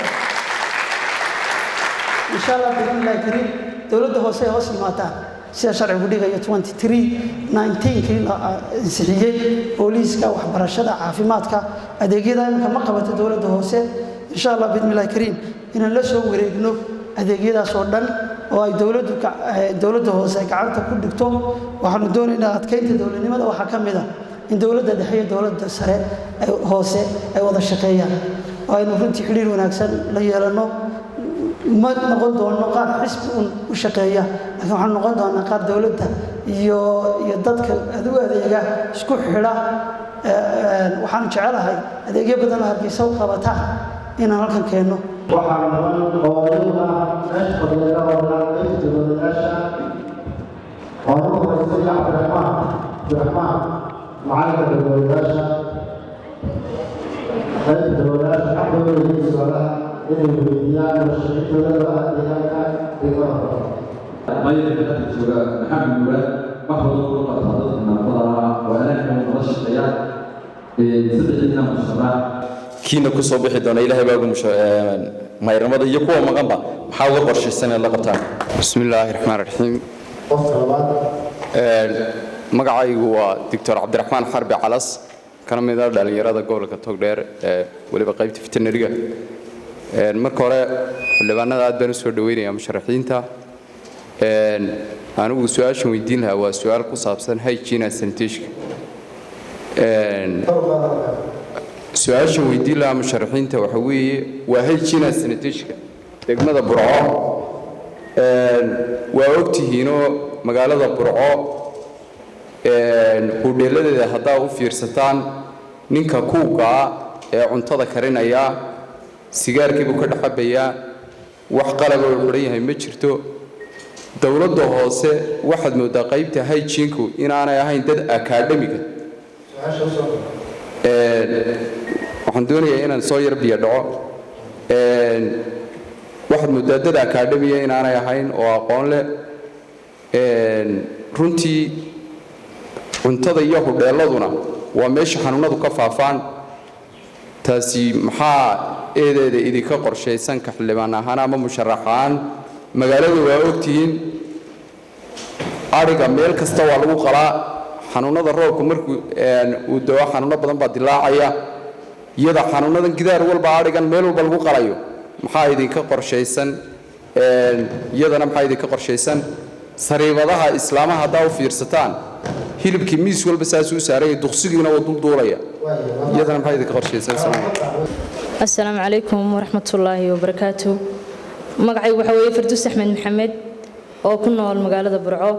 insha allah biidnillahi kariim dowladda hoose ay hoos imaataan sida sharcigu dhigayo 19kii la ansixiyey booliiska waxbarashada caafimaadka adeegyada iminka ma qabato dowladda hoose insha allah biidnillahi kariim inaan la soo wareegno adeegyadaas oo dhan oo ay dowladda hoose gacanta ku dhigto waxaanu doonaynaa adkeynta dowladnimada waxaa ka mid ah in dowladda dhexe iyo dowladda sare hoose ay wada shaqeeyaan oo aynu runtii xiriir wanaagsan la yeelano ma noqon doono qaar xisbi u shaqeeya laakiin waxaan noqon doonaa qaar dowladda iyo dadka u adeega isku xidha waxaan jecelahay adeegyo badan oo hargeysa u qabata inaan halkan keenno waxaan mudan oo iyaduna meesha fadhiya oo dhan qaybta dowladayaasha oo ugu horeysay cabdiraxmaan macalinka dowladayaasha qaybta dowladayaasha xaqooda iyo su'aalaha inay weydiiyaan mashruucyadooda deegaanka deegaanka maayadka hadda jooga maxamed muraad waxooda ugu qabtaa dadka naafada oo anaga nala shaqeeyaan saddexdiina musharax kiina ku soo bixi doona ilaahay baa ugu mayrnimada iyo kuwa maqanba maxaa uga qorshaysan in la qabtaan bismillaahi raxmaani raxiim magacaygu waa doctor cabdiraxmaan xarbi calas kana mid ah dhalinyarada gobolka togdheer ee waliba qaybta veterinariga marka hore xildhibaanada aad baan u soo dhaweynayaa musharaxiinta anigu su-aashan weydiin lahaa waa su-aal ku saabsan hygiene and sanitation su-aashan weydiin lahaa musharaxiinta waxa weeye waa hygiene and sanitation degmada burco waa ogtihiinoo magaalada burco hudheeladeeda haddaa u fiirsataan ninka kuugaa ee cuntada karinaya sigaarkiibuu ka dhaxabayaa wax qalaba uu xidhan yahay ma jirto dowladda hoose waxaad moodaa qaybta hygiene-ku inaanay ahayn dad akaademiga waxaan doonayaa inaan soo yar biyo dhaco waxaad moodaa dad akaademiya inaanay ahayn oo aqoon leh runtii cuntada iyo hudheeladuna waa meesha xanuunadu ka faafaan taasi maxaa eedeeda idinka qorshaysan ka xildhibaan ahaan ama musharaxaan magaalada waa ogtihiin ariga meel kasta waa lagu qalaa xanuunada roobku markuu uu dao xanuuno badan baa dilaacaya iyada xanuunadan gidaar walba arigan meel walba lagu qalayo maxaa idinka qorshaysan iyadana maxaa idinka qorshaysan sariibadaha islaamaha haddaa u fiirsataan hilibkii miis walba saas u saaraya duqsigiina waa dulduulaya iyadana maxaa idinka qorshaysan السلام عليكم ورحمة الله وبركاته مقعي وحوي فردوس أحمد محمد أو كنا المقالة برعو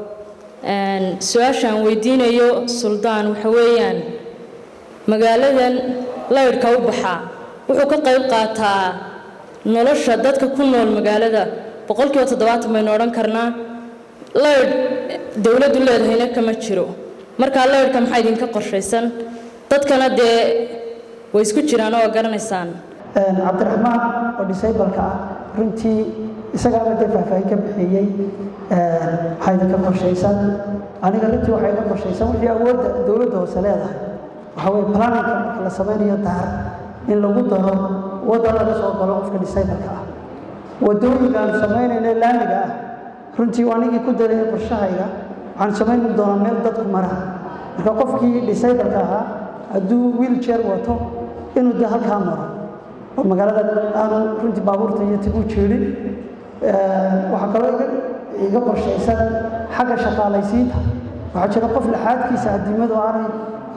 سؤاشان ويدينا يو سلطان وحويان مقالة لا يركو بحا wuxuu ka qayb qaataa nolosha dadka ku nool magaalada 70% baynu odhan karnaa leer dawladdu leedahayna kama jiro marka leerka maxay idinka qorshaysan dadkana dee way isku jiraan oo garanaysaan cabdiraxmaan oo disableka ah runtii isagaa la faahfaahin ka bixiyey waxay idinka qorshaysan aniga runtii waxay idinka qorshaysan wixii awoodda dawladda hoose leedahay waxa weeye planninka marka la samaynayo daar in lagu daro wadda laga soo galo qofka disableka ah waddooyinka aan samaynayna laamiga ah runtii anigii ku daray qorshahayga waxaan samayn doonaa meel dadku maraan marka qofkii disableka ahaa hadduu wheelchair wato inuu de halkaa maro oo magaalada aanu runtii baabuurta iyo tigu jeedin waxaa kaloo iga qorshaysan xagga shaqaalaysiinta waxaa jira qof laxaadkiisa addiimadu aanay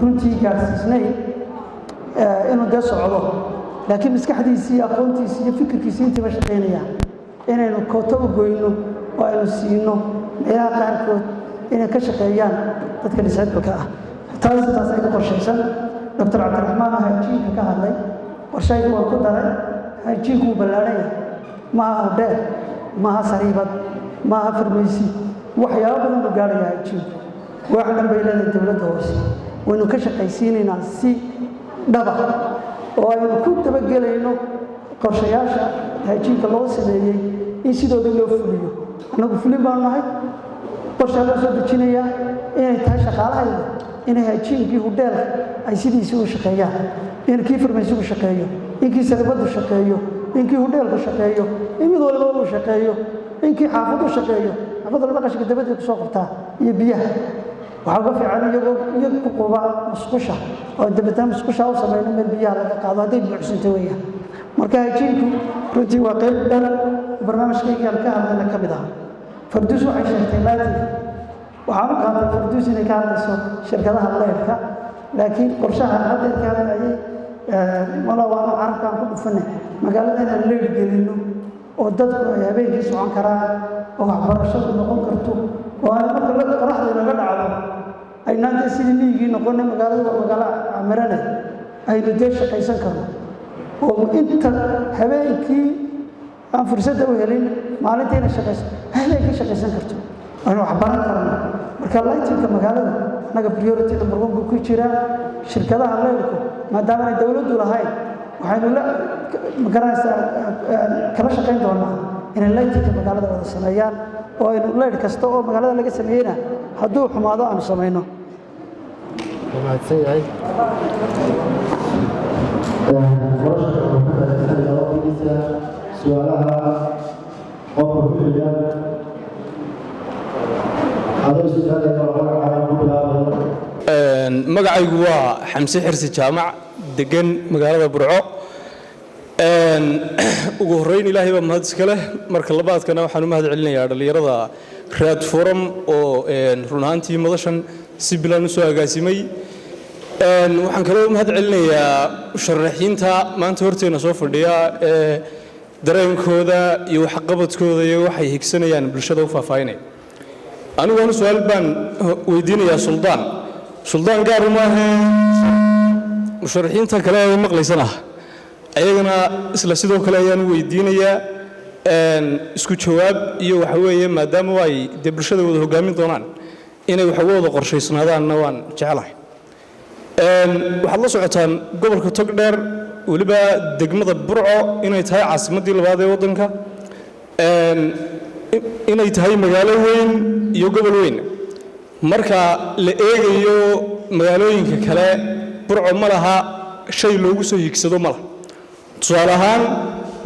runtii gaadhsiisnayn inuu dee socdo laakiin maskaxdiisii aqoontiisii iyo fikirkiisii intiiba shaqaynayaan inaynu kooto u goyno oo aynu siino meelaha qaarkood inay ka shaqeeyaan dadka disableka ah taas ay ka qorshaysan dr cabdiraxmaan oo hajiinka ka hadlay qorshaygu waa ku daray hajiinku wuu ballaadhan yahay maaha hudheer maaha sariibad maaha farmaysi waxyaabo badan buu gaadhaya hajiinku wax dhan bay leedahay dowladda hoose waynu ka shaqaysiinaynaa si dhaba oo aynu ku dabagelayno qorshayaasha hajiinka loo sameeyey in sidoodii loo fuliyo annagu fulin baanu nahay qorshaa loo soo dejinayaa inay tahay shaqaalahayda inay hajiinkii hudheelka ay sidiisii u shaqeeyaan in kii farmaysigu shaqeeyo in kii saribadu shaqeeyo in kii hudheelku shaqeeyo in mid walba uu shaqeeyo in kii xaafadu shaqeeyo xaafadda laba qashka dabadda ku soo qabtaa iyo biyaha waxaa uga fiican iyagu ku quba musqusha oo dabataan musqusha u samayno meel biyaha laga qaado hadday buuxsanto weeyaan marka hajiinku runtii waa qayb dhan barnaamijkaygaan ka hadlayna ka mid ah farduus waxay sheegtay laatif waxaan u qaatay farduus inay ka hadlayso shirkadaha leyrka laakiin qorshaha hadda ka hadlayay wala waanu carabkaan ku dhufanay magaalada inaan leyr gelino oo dadku ay habeenkii socon karaan oo waxbarashadu noqon karto oo aan marka qoraxda inaga dhacdo aynaan dee sidii miyigii noqonay magaalada waa magaalo camirane aynu dee shaqaysan karno oo inta habeenkii aan fursadda u helin maalintii inay shaqaysan habeenkii shaqaysan karto aynu waxbaran karno marka lightinka magaalada annaga priority number 1 buu ku jiraa shirkadaha leyrku maadaama ay dawladdu lahayn waxaynu magaranaysaa kala shaqayn doonaa inay lightinka magaalada wada sameeyaan oo aynu leyr kasta oo magaalada laga sameeyeyna hadduu xumaado aanu samayno su'aalaha qofka ku xiga magacaygu waa xamse xirsi jaamac degan magaalada burco ugu horreyn ilaahay baa mahad iska leh marka labaadkana waxaan u mahad celinayaa dhallinyarada raad forum oo run ahaantii madashan si bilan u soo agaasimay waxaan kaloo mahad celinayaa musharaxiinta maanta horteena soo fadhiya ee dareenkooda iyo waxqabadkooda iyo waxay higsanayaan bulshada u faahfaahinaya anigu aan su'aal baan weydiinayaa suldaan gaar uma ahe musharaxiinta kale ee maqlaysana ayagana isla sidoo kale ayaan weydiinayaa isku jawaab iyo waxa weeye maadaama ay dee bulshada wada hogaamin doonaan inay wax wada qorshaysnaadaanna waan jecelahay waxaad la socotaan gobolka togdheer weliba degmada burco inay tahay caasimaddii labaad ee waddanka inay tahay magaalo weyn iyo gobol weyn marka la eegayo magaalooyinka kale burco ma laha shay loogu soo higsado ma laha tusaale ahaan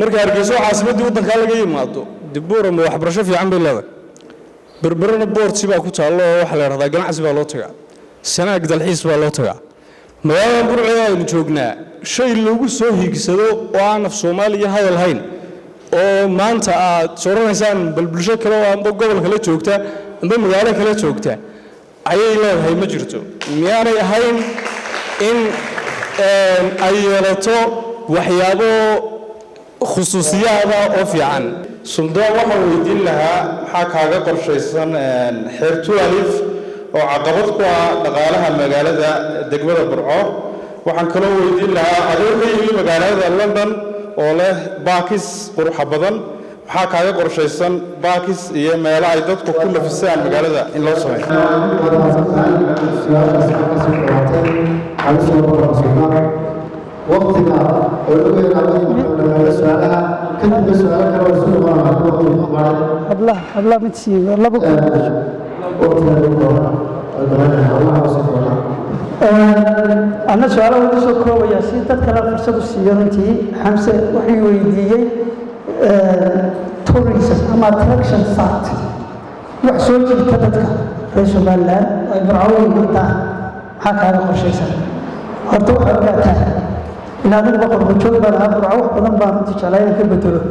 marka hargeyso caasimaddii waddankaa laga yimaado dibuura ma waxbarasho fiican bay leedahay berberana boorti baa ku taallo oo waxaa la yidhahdaa ganacsi baa loo tagaa sanaag dalxiis baa loo tagaa magaalada burco aynu joognaa shay loogu soo higsado oo aan af soomaaliya hadal hayn oo maanta aad sooranaysaan bal bulsho kale oo amba gobol kale joogta amba magaalo kale joogta ayay leedahay ma jirto miyaanay ahayn in ay yeelato waxyaabo khusuusiyaada oo fiican suldaan waxaan weydiin lahaa maxaa kaaga qorshaysan xeer tualif oo caqabad ku ah dhaqaalaha magaalada degmada burco waxaan kaloo weydiin lahaa adoo ka yimi magaalada London oo leh baakis quruxa badan maxaa kaaga qorshaysan baakis iyo meelo ay dadku ku nafisaan magaalada in loo sameeyo waqtiga oo lagu yiraahdo su'aalaha kadib su'aalaha kale oo soo maraya habla mid siiba laba أنا سؤال أول سؤال كروي ياسين تذكر فرصة السيارتي حمزة وحي ويدية tourism أما attraction site وحصول جل كتذكر رئيس المال إبراهيم متى هكذا خشية هرتوح رجعتها إن هذا الوقت بتشوف بنا إبراهيم بدن بارنتي شلائن كبتله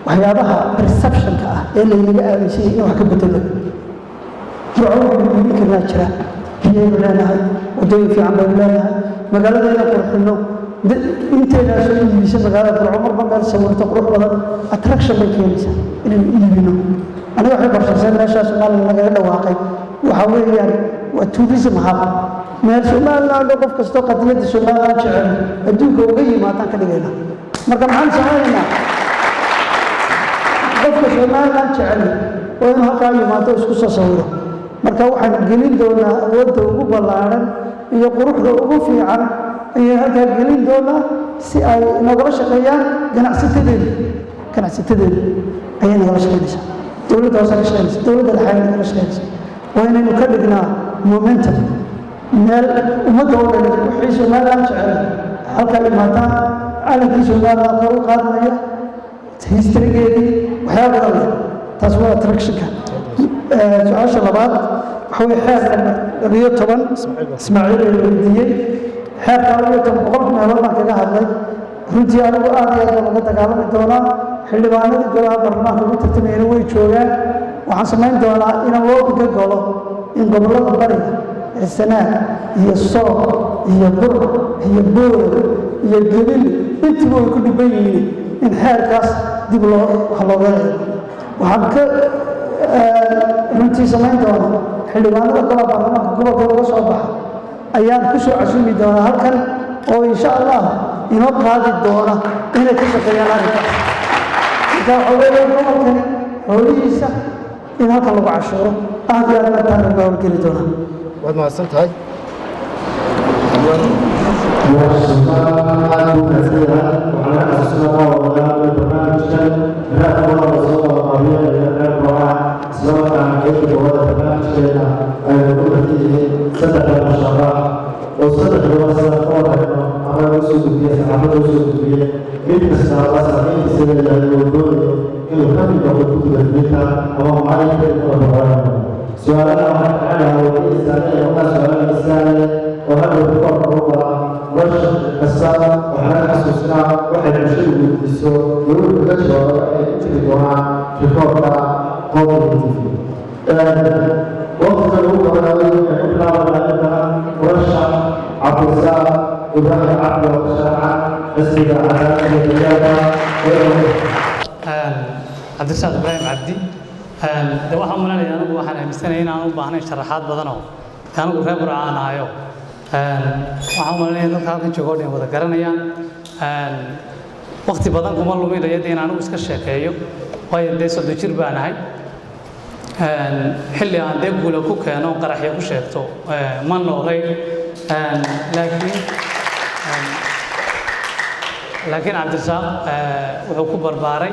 وحيابها perception كه اللي يجي شيء إنه كبتله إبراهيم يمكن نشره biyaynu leenahay wadooyin fiican baynu leenahay magaaladayna qurxinno inteena soo iibisa magaalada qurxo marba meel sawirto qurux badan attraction bay keenaysaa inaynu iibino aniga waxay qorshaysan meeshaas Soomaaliya laga dhawaaqay waxa weeyaan waa tourism hub meel Soomaaliland qof kastoo qadiyada Soomaaliland jecel adduunka uga yimaadaan ka dhigayna marka maxaan sameeynaa qofka Soomaaliland jecel waa inuu halkaa yimaado isku soo sawiro marka waxaan gelin doonaa awoodda ugu ballaaran iyo quruxda ugu fiican ayaan halkaa gelin doonaa si ay nagala shaqeeyaan ganacsatadeeda ayay nagala shaqeynaysaa dowladda hoose ka shaqeynaysa dowladda dhexe nagala shaqeynaysa waa inaynu ka dhignaa momentum meel ummadda oo dhan wixii Soomaaliland jecel halkaa imaadaan calankii Soomaaliland kor u qaadmaya historygeedii waxyaaba badan leh taas waa attractionka سؤال شباب حوي حال ريو طبعا اسماعيل الودية حال ريو طبعا قلت ما هو ما كذا هذا رجع على آدي هذا وقت تكلم الدولة حلي وانا الدولة برنامج قلت تميل ويشوفه وحسمين دولة إن الله بيقوله إن قبل البرد السنة هي الصوت هي البر هي البور هي الجبل أنت هو كل بيني إن حال كاس دي بلو خلاص وحنك runtii samayn doona xildhibaanada kala baarlamaanka gobolka laga soo baxa ayaan ku soo casuumi doonaa halkan oo insha Allah inoo qaadi doona inay ka shaqeeyaan arrinkaas marka waxa weeye gobolkani howlihiisa in halkan lagu cashuuro aad iyo aad baan uga howlgeli doonaa waad mahadsan tahay وهذا الفرق هو رش السابق وحنا حسسنا واحد مشي بالسو يقول لك شو تجدوها في فرق قوي وقت الأولى من الأولى ورش عبد السلام إبراهيم عبد الشرع السيدة عبد السلام إبراهيم عبدي ده واحد من اللي أنا بوحنا مستنيين أنا وبحنا شرحات بدنه كانوا غير عن عيو waxaan umaleynaya dadka halkan joogo dhan wada garanayaan waqti badan kuma luminayo in aan iska sheekeeyo waayo dee soo jir baan ahay xilli aan dee guula ku keeno qaraxyo ku sheegto ma noolay laakiin Cabdirasaaq wuxuu ku barbaaray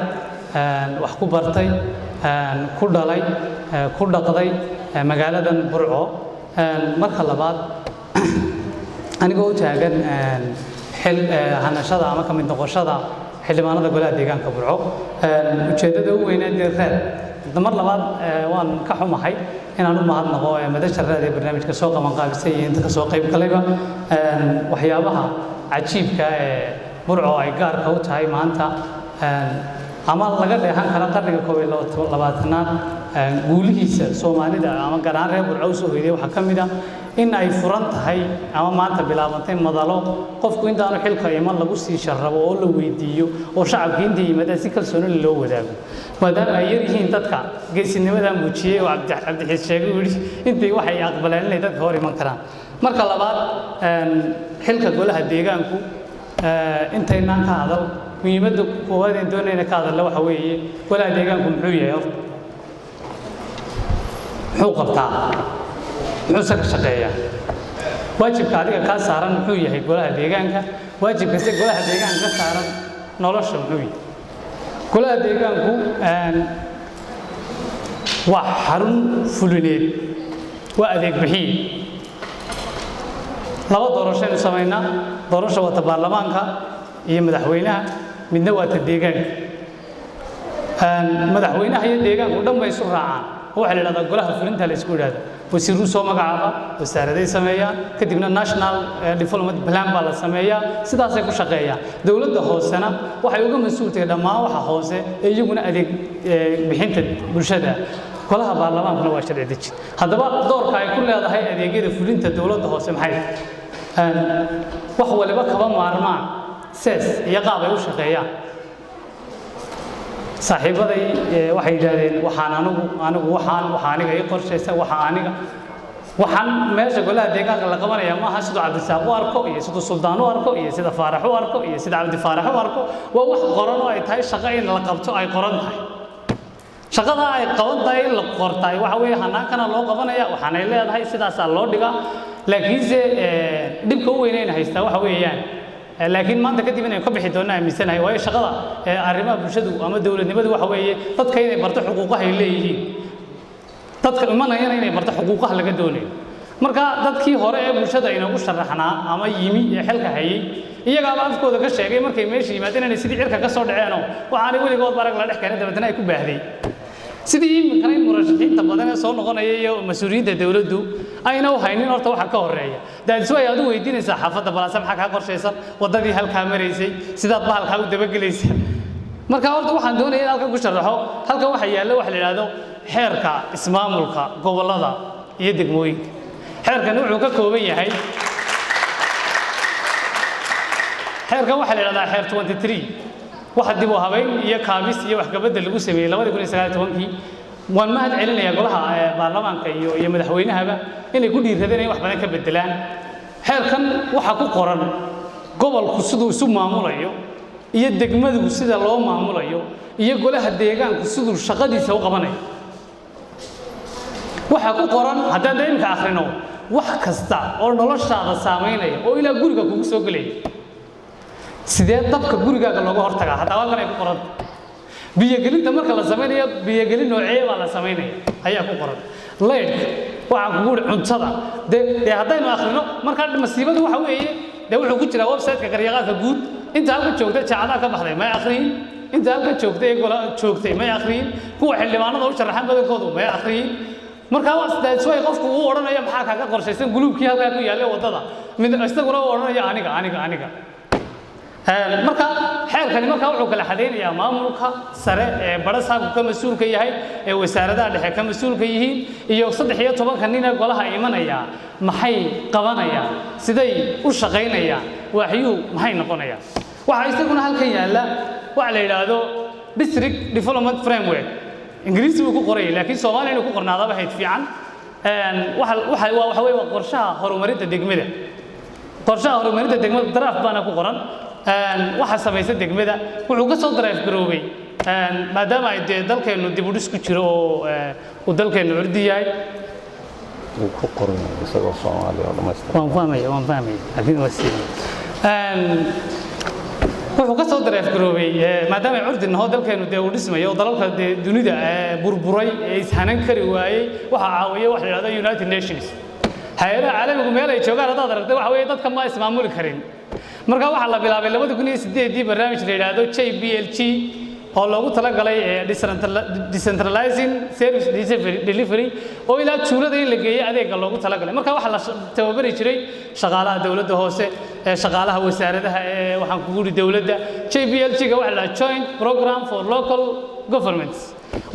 wax ku bartay ku dhalay ku dhaqday magaaladan Burco marka labaad anigoo taagan xil hanashada ama kamid noqoshada xildhibaanada golaha deegaanka Burco ujeedada ugu weyn ee reer mar labaad waan ka xumahay inaan u mahadnaqo madasha raad ee barnaamijka soo qaban qaabisay inta ka soo qayb galayba waxyaabaha cajiibka ee Burco ay gaarka u tahay maanta ama laga dheehan kara qarniga 22aad guulihiisa Soomaalida ama garaan reer Burco soo hoyday waxa kamid ah in ay furan tahay ama maanta bilaabantay madalo qofku intaanu xilka iman lagu sii sharrabo oo la weydiiyo oo shacabka intii yimaada si kalsooni loo wadaago maadaama ay yihiin dadka geesinimada muujiyay oo Cabdi sheegay intii waxay aqbaleen inay dadka hor iman karaan marka labaad xilka golaha deegaanku intaynaan ka hadal muhiimadda koowaad ee doonayna ka hadalla waxa weeye golaha deegaanku muxuu yahay horta muxuu qabtaa muxuuse ka shaqeeyaa waajibka adiga kaa saaran muxuu yahay golaha deegaanka waajibkase golaha deegaanka ka saaran nolosha muxuu yahay golaha deegaanku waa xarun fulineed waa adeeg bixiye laba doorashaynu samaynaa doorasha wata baarlamaanka iyo madaxweynaha midna waa ta deegaanka madaxweynaha iyo deegaanku dhan bay isu raacaan waxaa la yidhahdaa golaha fulinta la isku yidhahda wasiiruu soo magacaaba wasaaraday sameeyaan kadibna national development plan baa la sameeyaa sidaasay ku shaqeeyaan dowladda hoosena waxay uga mas-uultahay dhammaan waxa hoose ee iyaguna adeeg bixinta bulshada golaha baarlamaankuna waa sharci dejin haddaba doorka ay ku leedahay adeegyada fulinta dowladda hoose maxay wax waliba kaba maarmaan sees iyo qaab ay u shaqeeyaan saaxiibaday waxay yidhaahdeen waxaan anigu waxaan aniga ii qorshaysa waxaan meesha golaha deegaanka la qabanaya maaha siduu cabdisaaq u arko iyo siduu suldaan u arko iyo sida faarax u arko iyo sida cabdi faarax u arko waa wax qoran oo ay tahay shaqo in la qabto ay qoran tahay shaqada ay qaban tahay in la qortay waxa weeye hanaankana loo qabanaya waxaanay leedahay sidaasaa loo dhigaa laakiinse dhibka u weynayna haystaa waxa weeyaan laakiin maanta kadib inay ka bixi doonaan aaminsanahay waayo shaqada arrimaha bulshadu ama dowladnimadu waxa weeye dadka inay barto xuquuqaha ay leeyihiin dadka imanayana inay barto xuquuqaha laga doonayo marka dadkii hore ee bulshada inoogu sharaxnaa ama yimi ee xilka hayay iyagaaba afkooda ka sheegay markay meesha yimaadeen inay sidii cirka ka soo dhaceenoo waxaanay weligood barag la dhex keenay dabeetana ay ku baahday sidii iminkana in murashaxiinta badan ee soo noqonaya iyo mas-uuliyiinta dowladdu ayna u haynin horta waxa ka horeeya daadis way aad u weydiinaysaa xaafadda balaase maxaa kaa qorshaysan waddadii halkaa maraysay sidaad ba halkaa u dabagelaysa marka horta waxaan doonaya in halkan ku sharaxo halkan waxa yaalla waxa la yidhaahdo xeerka ismaamulka gobollada iyo degmooyinka xeerkani wuxuu ka kooban yahay xeerkan waxaa la yidhahdaa xeer 23 waxa dib u habeyn iyo kaabis iyo wax gabadda lagu sameeyay 2019kii waan mahad celinayaa golaha baarlamaanka iyo madaxweynahaba inay ku dhiiradeen inay wax badan ka bedelaan xeerkan waxa ku qoran gobolku siduu isu maamulayo iyo degmadu sida loo maamulayo iyo golaha deegaanku siduu shaqadiisa u qabanayo waxa ku qoran haddaan imka akhrino wax kasta oo noloshaada saameynaya oo ilaa guriga kugu soo galaya sidee dabka gurigaaga looga hortagaa haddaba halkan ay ku qoran biyogelinta marka la samaynayo biyogelin noocee baa la samaynaya ayaa ku qoran laydhka waxaan kugu ihi cuntada dee haddaynu akhrino markaa masiibadu waxa weeye dee wuxuu ku jiraa website-ka garyaqaanka guud inta halkan joogta jaacadaha ka baxday may akhriyin inta halkan joogtay ee gola joogtay may akhriyin kuwa xildhibaanada u sharaxan badankoodu may akhriyin markaa waa sidaas way qofku uu odhanaya maxaa kaaga qorshaysan guluubkii halkaa ku yaallay waddada mid isaguna uu odhanaya aniga marka xeerkani markaa wuxuu kala xadaynayaa maamulka sare ee barasaabku ka mas-uulka yahay ee wasaaradaha dhexe ka mas-uulka yihiin iyo 13 nin ee golaha imanaya maxay qabanayaan siday u shaqaynayaan waaxyuhu maxay noqonayaan waxa isaguna halkan yaalla waxa la yidhaahdo district development framework ingiriisi uu ku qoray laakiin Soomaaliya inuu ku qornaadaba hayd fiican waxa weeye qorshaha horumarinta degmada draft baana ku qoran waxa samaysa degmada wuxuu ka soo draft garoobay maadaama ay dalkeenu dib u dhis ku jiro oo uu dalkeenu urdi yahay uu ku qoran isagoo Soomaaliya oo dhamaystiran waan fahmay laakiin wasiir wuxuu ka soo draft garoobay maadaama ay urdi naho dalkeenu dee uu dhismayo dalalka dunida burburay ee ishanan kari waayay waxa caawiya wax la yiraahdo United Nations hay'adaha caalamigu meel ay joogaan hadaad aragtay waxa weeye dadka ma ismaamuli karin marka waxa la bilaabay 2008 barnaamij la yiraahdo JBLG oo loogu talagalay decentralizing service delivery oo ilaa tuulada in la geeyo adeega loogu talagalay marka waxa la tababari jiray shaqaalaha dawladda hoose shaqaalaha wasaaradaha waxaan ku guri dawladda JBLG-ga waxa la joint program for local governments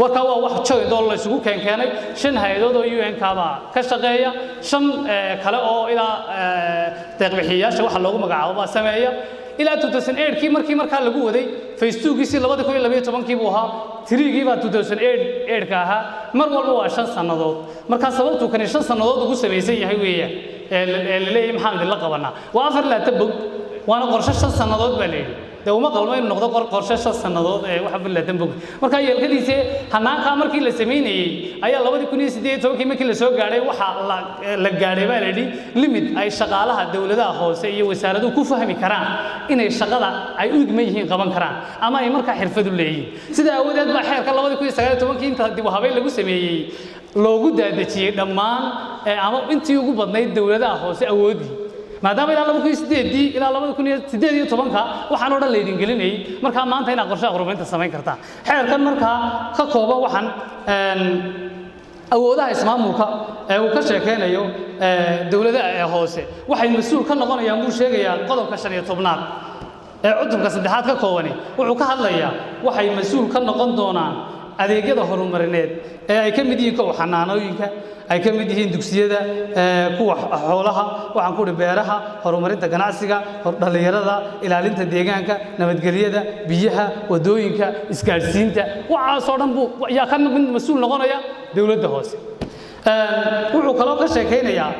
warka waa wax joint oo la isugu keenay 5 hay'adood oo UN-ka ka shaqeeya 5 kale oo ilaa deeq-bixiyayaasha waxa loogu magacaabo sameeya ilaa 2008kii markaa lagu waday phase 2kiisii 2012kii buu ahaa 3gii baa 2008 ka ahaa mar walba waa 5 sanadood marka sababtu kan 5 sanadood ugu sameeyay yahay weeyaan leeyahay maxaan idinla qabanaa waa 4 bog waana qorshe 5 sannadood baa leeyahay de uma qalmo inuu noqdo qorshe 5 sannadood wax 4 bog marka yeelkadiisa hanaanka markii la sameeyay ayaa 2018 markii la soo gaaray waxa la gaaray baa leeyahay limit ay shaqaalaha dawladaha hoose iyo wasaaraduhu ku fahmi karaan inay shaqada ay u igman yihiin qaban karaan ama ay marka xirfad u leeyihiin sida awoodeed baa xeerka 2019 inta dib u habeyn lagu sameeyay loogu daadajiyay dhammaan ama intii ugu badnayd dawladaha hoose awoodii maadaama ilaa 2008 ilaa 2018 waxaan oo dhan la idin gelinay marka maanta inaad qorshe horumarinta samayn kartaa xeerkan marka ka kooban waxaan awoodaha ismaamulka uu ka sheekeynayo dawladaha hoose waxay mas'uul ka noqonayaan buu sheegayaa qodobka 15aad cutubka 3aad ka kooban wuxuu ka hadlayaa waxay mas'uul ka noqon doonaan adeegyada horumarineed ay ka mid yihiin xanaanooyinka ay ka mid yihiin dugsiyada kuwa xoolaha waxaan ku beeraha horumarinta ganacsiga dhalinyarada ilaalinta deegaanka nabadgelyada biyaha wadooyinka isgaarsiinta waxa soo dhan buu yaa kan mid mas'uul noqonaya dawladda hoose wuxuu kaloo ka sheekeynayaa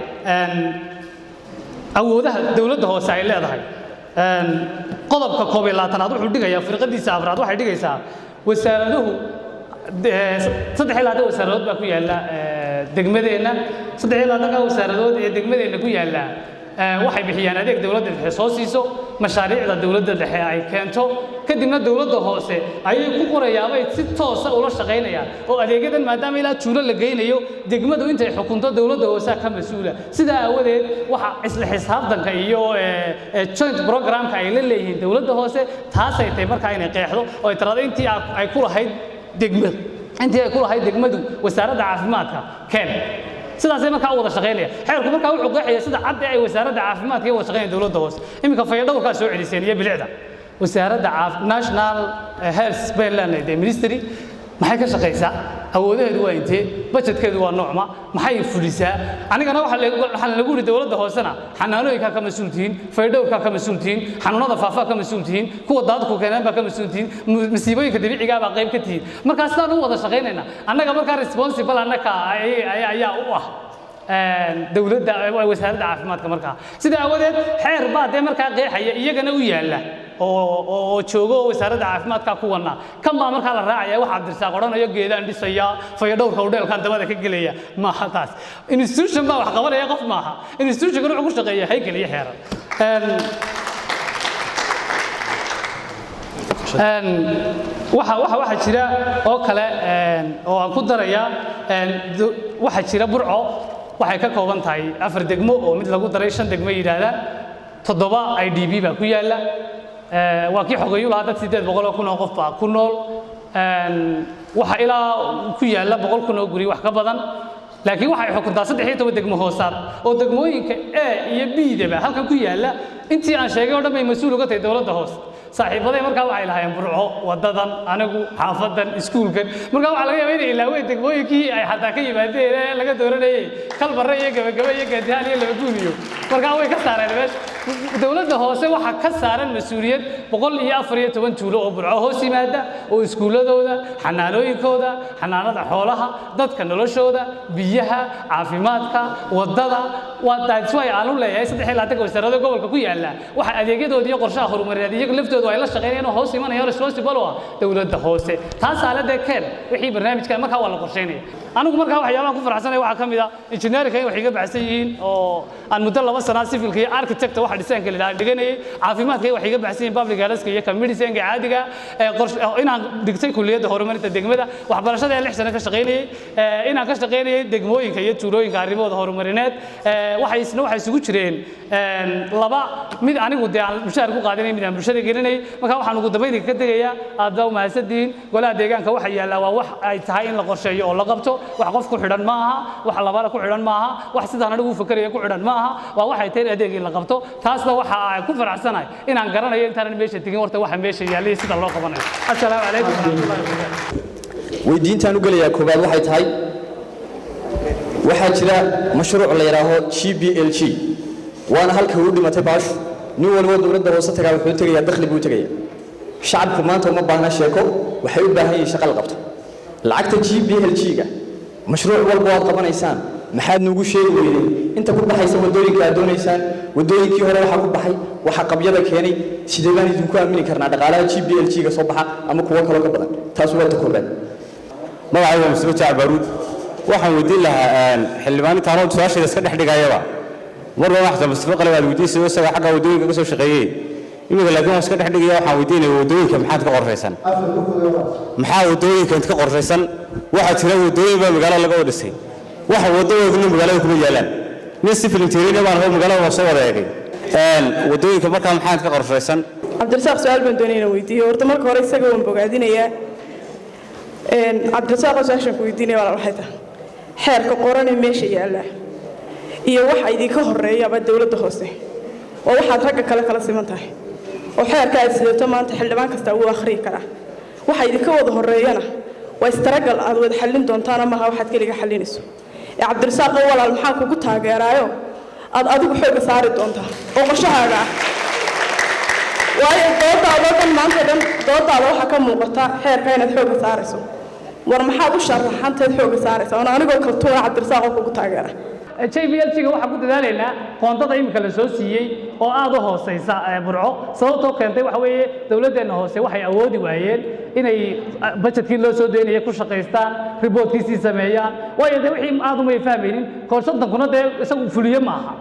awoodaha dawladda hoose ay leedahay qodobka 12aad wuxuu dhigayaa firqadiisa afraad waxay dhigaysaa wasaaraduhu 3 wasaaradood baa ku yaala degmadeena 3 wasaaradood ee degmadeena ku yaala waxay bixiyaan adeeg dawladda dhexe soo siiso mashaariicda dawladda dhexe ay keento kadibna dawladda hoose ayay ku qorayaabay si toos ah ula shaqeynayaan oo adeegyadan maadaama ilaa tuulo la geynayo degmadu intay xukunto dawladda hoose ka mas'uula sida awadeed waxa isla xisaabtanka iyo joint programka ay leeyihiin dawladda hoose taas ay tahay marka inay qeexdo oo ay tiraado intii ay ku lahayd degmadu intii ay ku lahayd degmadu wasaaradda caafimaadka keen sidaas ay markaa wada shaqeynaya xeerku markaa wuxuu qeexaya sida cad ay wasaaradda caafimaadka iyo wada shaqeynaya dawladda hoose iminka fayadhowrka soo celiseen iyo bilicda wasaaradda national health plan ministry maxay ka shaqeysaa awoodaheedu waa intee budgetkeedu waa noocma maxay fulisaa anigana waxa lagu yiri dawladda hoosena xanaanooyinka ka mas'uultiin faydhowrka ka mas'uultiin xanuunada faafa ka mas'uultiin kuwa daadku keenan ba ka mas'uultiin masiibooyinka dabiiciga ba qayb ka tihiin marka sidaan u wada shaqeynayna annaga marka responsible annaka ayaa u ah dawladda wasaaradda caafimaadka marka sida awadeed xeer baa de marka qeexaya iyagana u yaala oo joogo wasaaradda caafimaadka ku wana kan baa marka la raacaya waxa dirsaa qoranayo geedaan dhisaya fayadhowrka udheelkan dabada ka gelaya ma hataas institution baa wax qabanaya qof maaha institution wuxuu ku shaqeeyaa haykel iyo xeeran waxa jira oo kale oo aan ku daraya waxa jira burco waxay ka kooban tahay 4 degmo oo mid lagu daray 5 degmo yiraahdaan 7 IDB baa ku yaala waa kii xogeeyo lahaa dad 800 kun oo qof baa ku nool waxa ilaa ku yaala 100 kun oo guri wax ka badan laakiin waxay xukuntaa 13 degmo hoosaad oo degmooyinka A iyo B daba halkan ku yaala intii aan sheegay oo dhan bay mas'uul uga tahay dawladda hoose saaxiibaday markaa waxay lahaayeen burco wadadan anigu xaafadan iskuulkan markaa waxa laga yaabaa inay ilaaway degmooyinkii ay xataa ka yimaadeen laga dooranayay kalbarre iyo gabagaba iyo gaadihaan iyo laba guuniyo markaa way ka saareen meesha dawladda hoose waxa ka saaran mas'uuliyad 114 tuulo oo burco hoos yimaada oo iskuuladooda xanaanooyinkooda xanaanada xoolaha dadka noloshooda biyaha caafimaadka wadada waa taasway aanu leeyahay 3 wasaarado gobolka ku yaala waxa adeegyadoodii iyo qorshaha horumarineed iyaga laftoodu ay la shaqeynayaan oo hoos imanayaan responsible ah dawladda hoose taas aalada keen wixii barnaamijka markaa waa la qorsheynay anigu markaa waxyaabaha ku faraxsanay waxa kamid ah engineering ay wax iga baxsan yihiin oo aan muddo 2 sano civilka iyo architect waxa dhisaanka la dhiganay caafimaadka wax iga baxsan yihiin public health iyo medicine caadiga inaan dhigtay kulliyadda horumarinta degmada waxbarashada 6 sano ka shaqeynay inaan ka shaqeynay degmooyinka iyo tuulooyinka arrimooda horumarineed waxay isugu jireen laba mid anigu de aan mushaar ku qaadanay mid aan bulshada gelinay marka waxaan ugu dambeyn ka tagayaa aad u mahadsantiin golaha deegaanka waxa yaala waa wax ay tahay in la qorsheeyo oo la qabto wax qof ku xidhan ma aha wax labaad ku xidhan ma aha wax sidaan anigu u fakarayo ku xidhan ma aha waa waxay tahay adeeg in la qabto taasna waxa ay ku faraxsanahay inaan garanayo intaan meesha tigin horta waxa meesha yaalay sida loo qabanayo assalaamu calaykum warahmatullahi wabarakatuh weydiintaan u galayaa koobaad waxay tahay waxaa jira mashruuc la yiraahdo GBLG waana halka uu dhimatay baashu nin walba dawladda hoose tagaa wuxuu tagayaa dakhli buu tagayaa shacabku maanta uma baahna sheeko waxay u baahan yihiin shaqo la qabto lacagta GBLG-ga mashruuc walba waad qabanaysaan maxaad nuugu sheegi weydeen inta ku baxaysa wadooyinka aad doonaysaan wadooyinkii hore waxaa ku baxay waxaa qabyada keenay sidee baan idinku aamini karnaa dhaqaalaha GBLG-ga soo baxa ama kuwo kaloo ka badan taas waa ta koobaad magacayga Mustafa Jaac Baruud waxaan weydiin lahaa xildhibaan intaan oo su'aasheeda iska dhex dhigayaba marba waxaan Mustafa qalab aad weydiisay isaga xagga wadooyinka ka soo shaqeeyay imiga laakiin iska dhex dhigaya waxaan weydiinaya wadooyinka maxaad ka qorshaysan maxaa wadooyinka inta ka qorshaysan waxa jira wadooyin baa magaalada laga wadisay waxa wadooyinka magaalada ku yaalaan nin civil engineer baan hoo magaalada soo wareegay wadooyinka markaa maxaad ka qorshaysan cabdirasaaq su'aal baan doonayna weydiiyo horta marka hore isaga waan bogaadinayaa cabdirasaaq su'aashan ku weydiinaya walaal waxay tahay xeerka qoran ee meesha yaala iyo waxa idinka horeeyaba dawladda hoose oo waxaad ragga kala siman tahay oo xeerka aad sidato maanta xildhibaan kasta uu akhriyi karaa waxa idinka wada horeeyana waa istaragal aad wada xallin doontaan ama waxaad kaliya xallinayso cabdirasaaq walaal maxaa kugu taageeraayo aad adigu xooga saari doontaa oo qorshahaaga ah waayo doodaada maanta doodaada waxa ka muuqata xeerka inaad xooga saarayso war maxaad u sharaxanteed xooga saaraysa oo anigoo kaltuuna cabdirasaaq kugu taageera JBLG-ga waxaan ku dadaalaynaa qoondada imika la soo siiyey oo aad u hooseysa burco sababtoo keentay waxa weeye dawladdeena hoose waxay awoodi waayeen inay budgetkii loo soo deynayay ku shaqaystaan reportkiisii sameeyaan waayo dee wixii aad umay fahmaynin koonsaddankuna dee isagu fuliye maaha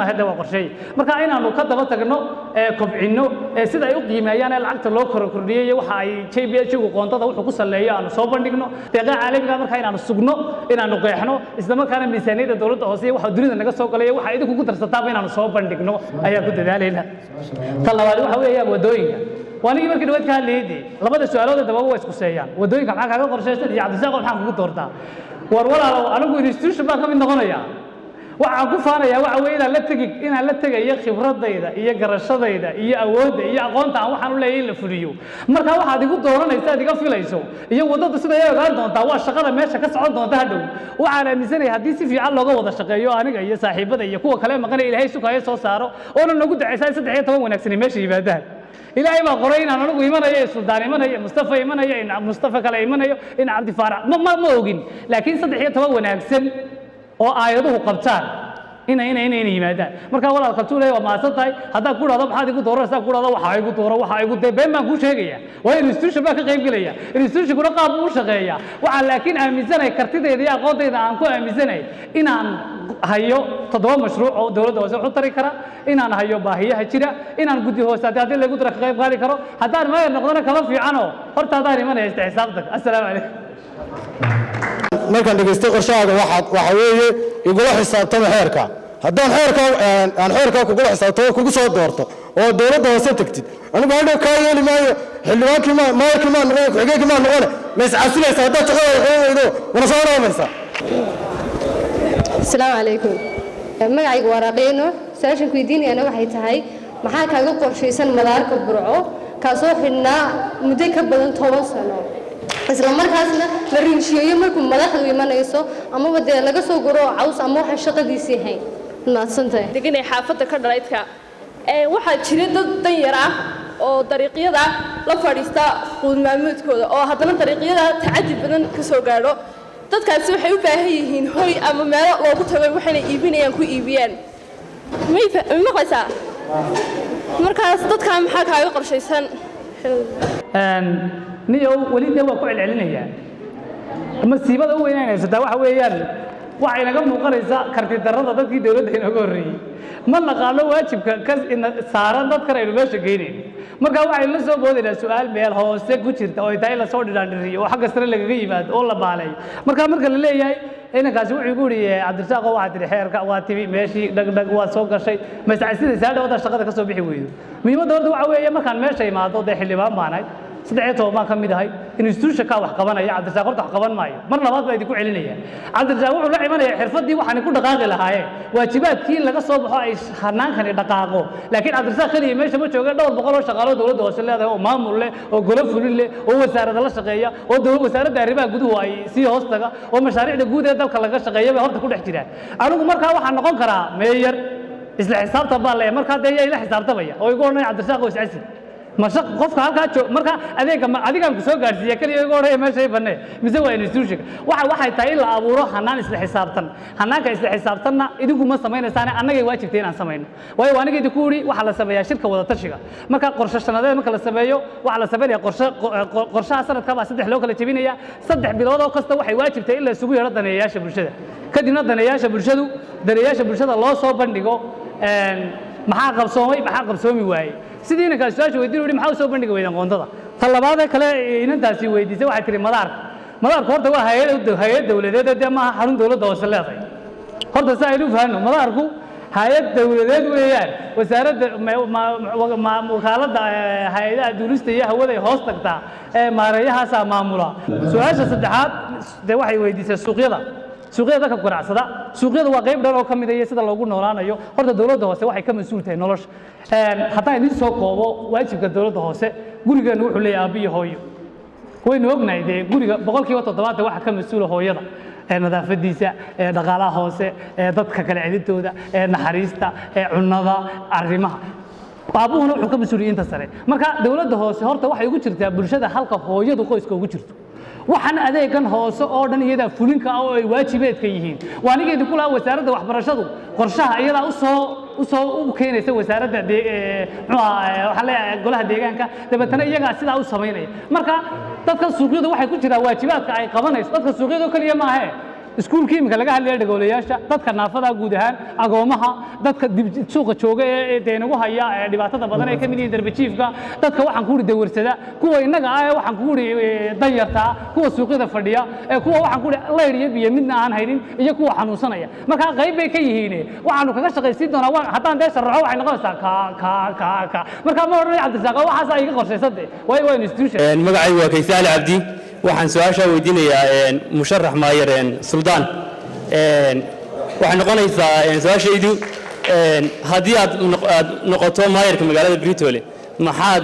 hadda waa qorsheey marka inaanu ka daba tagno kobcinno sida ay u qiimeeyaan lacagta loo kordhiyay waxa ay JBLG-gu qoontada wuxuu ku saleeyo aanu soo bandhigno deeqa caalamiga marka inaanu sugno inaanu qeexno isla markaana miisaaniyada dawladda hoose waxa dunida naga soo galay waxa idinku ku darsataaba inaanu soo bandhigno ayaa ku dadaalayna tan labaad waxa weeyaan wadooyinka waanigi markii dhawaad ka hadlayay labada su'aalood dababa way isku seeyaan wadooyinka maxaa kaaga qorshaysan iyo cabdirasaaq maxaa kugu doortaa war walaalow anigu institution baan ka mid noqonayaa waxaan ku faanayaa waxa weeye inaan la tegayo khibradayda iyo garashadayda iyo awoodda iyo aqoonta aan waxaan u leeyahay in la fuliyo marka waxaad igu dooranaysaa iga filayso iyo wadada sida ay ogaan doontaa waa shaqada meesha ka socon doonta hadhow waxaan aaminsanahay haddii si fiican looga wada shaqeeyo aniga iyo saaxiibada iyo kuwa kale maqanay ilaahay sukayo soo saaro oo nagu dacaysaa 13 wanaagsan meesha yimaadaan ilaahay baa qoray inaan anigu imanayo suldaan imanayo mustafa imanayo in mustafa kale imanayo in cabdi faarax ma ogin laakiin 13 wanaagsan oo aayaduhu qabtaan inay yimaadaan marka walaal kaltuulay waa maasan tahay haddaa ku dhado maxaad igu dooranaysaa ku dhado waxa igu dooro waxa igu been baan ku sheegaya waa institution baa ka qayb galaya institution kuna qaab u shaqeeya waxa laakiin aaminsanahay kartidayda iyo aqoontayda aan ku aaminsanahay inaan hayo 7 mashruuc oo dawladda hoose u tari kara inaan hayo baahiyaha jira inaan guddi hoose haddii lagu dara ka qayb qaadi karo haddaan ma noqdona kama fiicano horta hadaan imanaya xisaabtan assalaamu calaykum markaan dhageystay qorshahaaga waxa weeye igula xisaabtama xeerka haddaan xeerka kugula xisaabtamo kugu soo doorto oo dawladda hoose tagtid anigu hadhow kaa yeeli maayo xildhibaankii maayarkii maa noqone ku-xigeenkii maa noqone ma iscasilaysa haddaad shaqada qaban weydo wana soo dhaamaysaa asalaamu calaykum magacaygu waa raqiino su-aashan ku weydiinayana waxay tahay maxaa kaaga qorshaysan madaarka burco kaasoo xidhnaa muddo ka badan 10 sano isla markaasna la rinshiyeeyo markuu madaxdu imanayso amaba dee laga soo guro caws ama waxa shaqadiisii hayn maadsantahay deganay xaafadda ka dhalaydka waxaa jira dad danyar ah oo dariiqyada la fadhiista quud maamuudkooda oo haddana dariiqyada tacadi badan ka soo gaadho dadkaasi waxay u baahan yihiin hoy ama meelo loogu tago waxayna iibinayaan ku iibiyaan maqlaysaa markaas dadkaa maxaa kaaga qorshaysan niyow weli dee waa ku celcelinayaa masiibada u weynaynaysataa waxa weeyaan waxay naga muuqanaysaa karti darrada dadkii dawladda inooga horreeyey ma naqaano waajibka ka saaran dadkan aynu meesha geynayno markaa waxaynu la soo boodaynaa su'aal meel hoose ku jirta oo ay tahay la soo dhiraandhiriyo oo xagga sare lagaga yimaado oo la baaleeyo markaa marka la leeyahay inankaasi wuxuu igu yidhi cabdirasaaq waxaa tidhi xeerka waa timi meeshii dhagdhag waa soo gashay masacsidaysaa dhawada shaqada ka soo bixi weydo muhiimadda horta waxa weeye markaan meesha imaado dee xildhibaan baanahay 13 baan ka mid ahay institution ka wax qabanaya cabdirasaaq horta wax qaban maayo mar labaad baa idinku celinaya cabdirasaaq wuxuu la imanaya xirfadii waxaan ku dhaqaaqi lahaayeen waajibaadkii laga soo baxo ay hanaankani dhaqaaqo laakiin cabdirasaaq kaliya meesha ma jooga dhowr boqol oo shaqaalo dawladda hoose leedahay oo maamul leh oo golo fulin leh oo wasaaradda la shaqeeya oo wasaaradda arrimaha guduhu ay sii hoos taga oo mashaariicda guud ee dalka laga shaqeeya bay horta ku dhex jiraan anigu markaa waxaan noqon karaa meeyar isla xisaabtan baa leeyahay markaa dee yaa ila xisaabtamaya oo igu odhanaya cabdirasaaq oo iscasil mashaq qofka halkaa joog marka adeega adigaan ku soo gaarsiiya kaliya igu horreeya meeshay bannee mise waa institution waxay tahay in la abuuro hanaan isla xisaabtan hanaanka isla xisaabtanna idinku ma samaynaysaan annagay waajibtay inaan samayno waayo aniga idinku yidhi waxaa la sameeyaa shirka wada tashiga marka qorshe sanadeed marka la sameeyo waxaa la sameeyaa qorshaha sanadka baa 3 loo kala jebinaya 3 bilood oo kasta waxay waajibtay in la isugu yeero daneeyayaasha bulshada kadibna daneeyayaasha bulshada loo soo bandhigo maxaa qabsoomi waayey sidii inankaa su-aasha weydiin uhi maxaa u soo bandhigi weydaan qoondada ta labaadee kale inantaasi weydiisay waxay tihi madaarka horta waa hay-ad dowladeed dee maaha xarun dowladda hoose leedahay horta si aynu fahanno madaarku hay-ad dowladeed weeyaan wasaaradda wakaaladda hay-adaha duulista iyo hawada ay hoos tagtaa ee maareeyahaasaa maamula su-aasha saddexaad dee waxay weydiisay suuqyada dadka ganacsada suuqyada waa qayb dhan oo ka mid ah sida loogu noolaanayo horta dawladda hoose waxay ka mas'uul tahay nolosha haddaan idin soo koobo waajibka dawladda hoose gurigeenu wuxuu leeyahay aabbo iyo hooyo waynu ognahay dee guriga 70% waxa ka mas'uula hooyada nadaafadiisa dhaqaalaha hoose dadka kale celintooda naxariista cunnada arrimaha aabuhuna wuxuu ka mas'uul inta sare marka dawladda hoose horta waxay ugu jirtaa bulshada halka hooyadu qoyska ugu jirto waxaan adeegan hoose oo dhan iyada fulinka oo ay waajibeedka yihiin waa aniga idinku lahaa wasaaradda waxbarashadu qorshaha iyada u keenaysa wasaaradda waxaa leeyahay golaha deegaanka dabeetana iyagaa sidaa u samaynaya marka dadka suuqyadu waxay ku jiraan waajibaadka ay qabanayso dadka suuqyadu kaliya maahe iskuulkii iminka laga hadlaya dhagoolayaasha dadka naafada guud ahaan agoomaha dadka suuqa jooga ee deenugu haya dhibaatada badan ee ka mid yihiin darbajiifka dadka waxaan ku yidhi dawarsada kuwa innaga ah ee waxaan ku yidhi danyartaa kuwa suuqyada fadhiya ee kuwa waxaan ku yidhi layr iyo biyo midna aan haynin iyo kuwa xanuunsanaya marka qayb bay ka yihiin waxaanu kaga shaqaysiin doonaa haddaan dee sharaxo waxay noqonaysaa ka marka ma odhanay cabdirasaaq waxaas ay iga qorshaysantay waayo waa institution magacaygu waa kaysaali cabdi waxaan su-aasha weydiinayaa musharax maayar suldaan waxay noqonaysaa su-aashaydu haddii aad noqoto maayarka magaalada Britole maxaad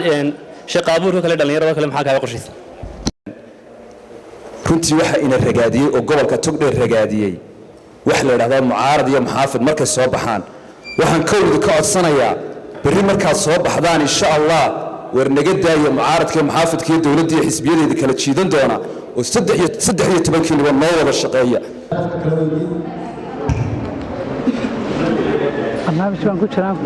shaqo abuurka kale dhalinyarada kale maxaa kaaga qorshaysan runtii waxa ina ragaadiyey oo gobolka Togdheer ragaadiyey wax la yiraahdo mucaarad iyo muxaafid markay soo baxaan waxaan kowlida ka codsanayaa berri markaad soo baxdaan insha Allah warnaga daayo mucaaradka muxaafidka iyo dawladda iyo xisbiyadeeda kala jiidan doona oo 13 kiilo noo wada shaqeeya barnaamij baan ku jiraan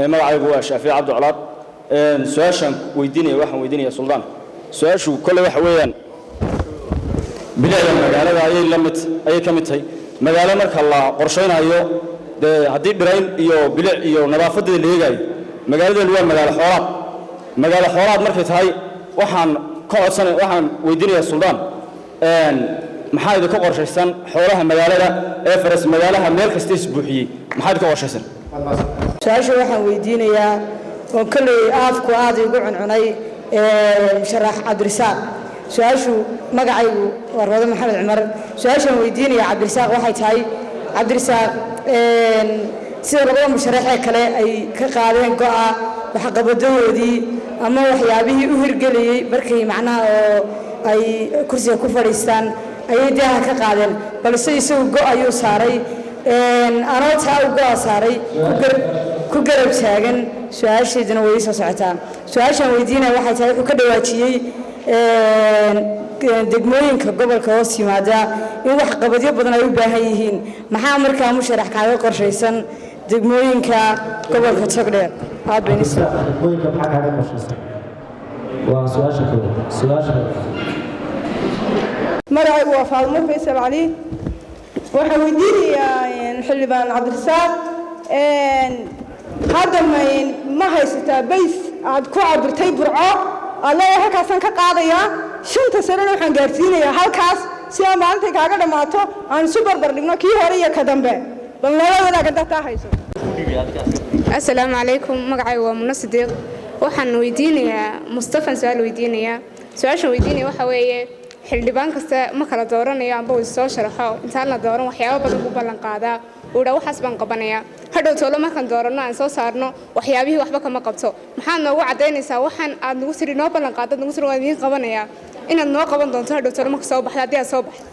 magacaygu waa Shaafiic Cabdi Colaad su-aashan waxaan weydiinaya suldaan su-aashu kale waxa weeyaan bilicda magaalada ayay ka mid tahay magaalo marka la qorshaynayo haddii dhirayn iyo bilic iyo nadaafadeeda la eegayo magaaladeenu waa magaalo xoolaad markay tahay waxaan weydiinayaa suldaan maxaa idinka qorshaysan xoolaha magaalada ee faras magaalaha meel kasta isbuuxiyey maxaa idinka qorshaysan su-aasha waxaan weydiinayaa oo kolley aafku aad igu cuncunay sharax cabdirasaaq su-aashu magacaygu waa Roode Maxamed Cumar su-aashan weydiinaya cabdirasaaq waxay tahay cabdirasaaq sida labada musharaxee kale ay ka qaadeen go'a waxqabadoodii ama waxyaabihii u hirgeliyey markay macnaha oo ay kursiga ku fadhiistaan ayay daaha ka qaadeen balse isagu go' ayuu saaray anoo taa u go'a saaray ku garab taagan su-aashaydana way soo socotaa su-aashan weydiinaya waxay tahay wuxuu ka dhawaajiyey degmooyinka gobolka hoos yimaada in wax qabadyo badan ay u baahan yihiin maxaa markaa musharax kaaga qorshaysan degmooyinka gobolka Togdheer aad bay degmooyinka maxaa kaaga qorshaysan waa su-aasha magacaygu waa Faadumo Faysal Cali waxaan weydiinayaa xildhibaan Cabdirasaaq hadda ma haysataa bays aad ku cabirtay Burco الله halkaasaan ka qaadayaa 5 sano waxaan gaarsiinayaa halkaas si aan maalinta kaaga dhamaato aan isu barbar dhigno kii hore iyo ka dambe bal nala wadaaga data hayso assalaamu calaykum magacaygu waa Muna Sidiiq waxaan weydiinayaa Mustafa su'aal weydiinayaa su-aasha weydiinaya waxa weeye xildhibaan kasta ma kala dooranayo amba uu soo sharaxo intaan la dooran waxyaabo badan u ballan qaadaa uu waxaas baan qabanayaa hadhow toolo markaan doorano aan soo saarno waxyaabihii waxba kama qabto maxaad noogu cadaynaysaa waxaan aad nagu tiri noo ballan qaadad nagu tiri waan idiin qabanayaa inaad noo qaban doonto hadhow toolo marka soo baxda haddii aad soo baxdo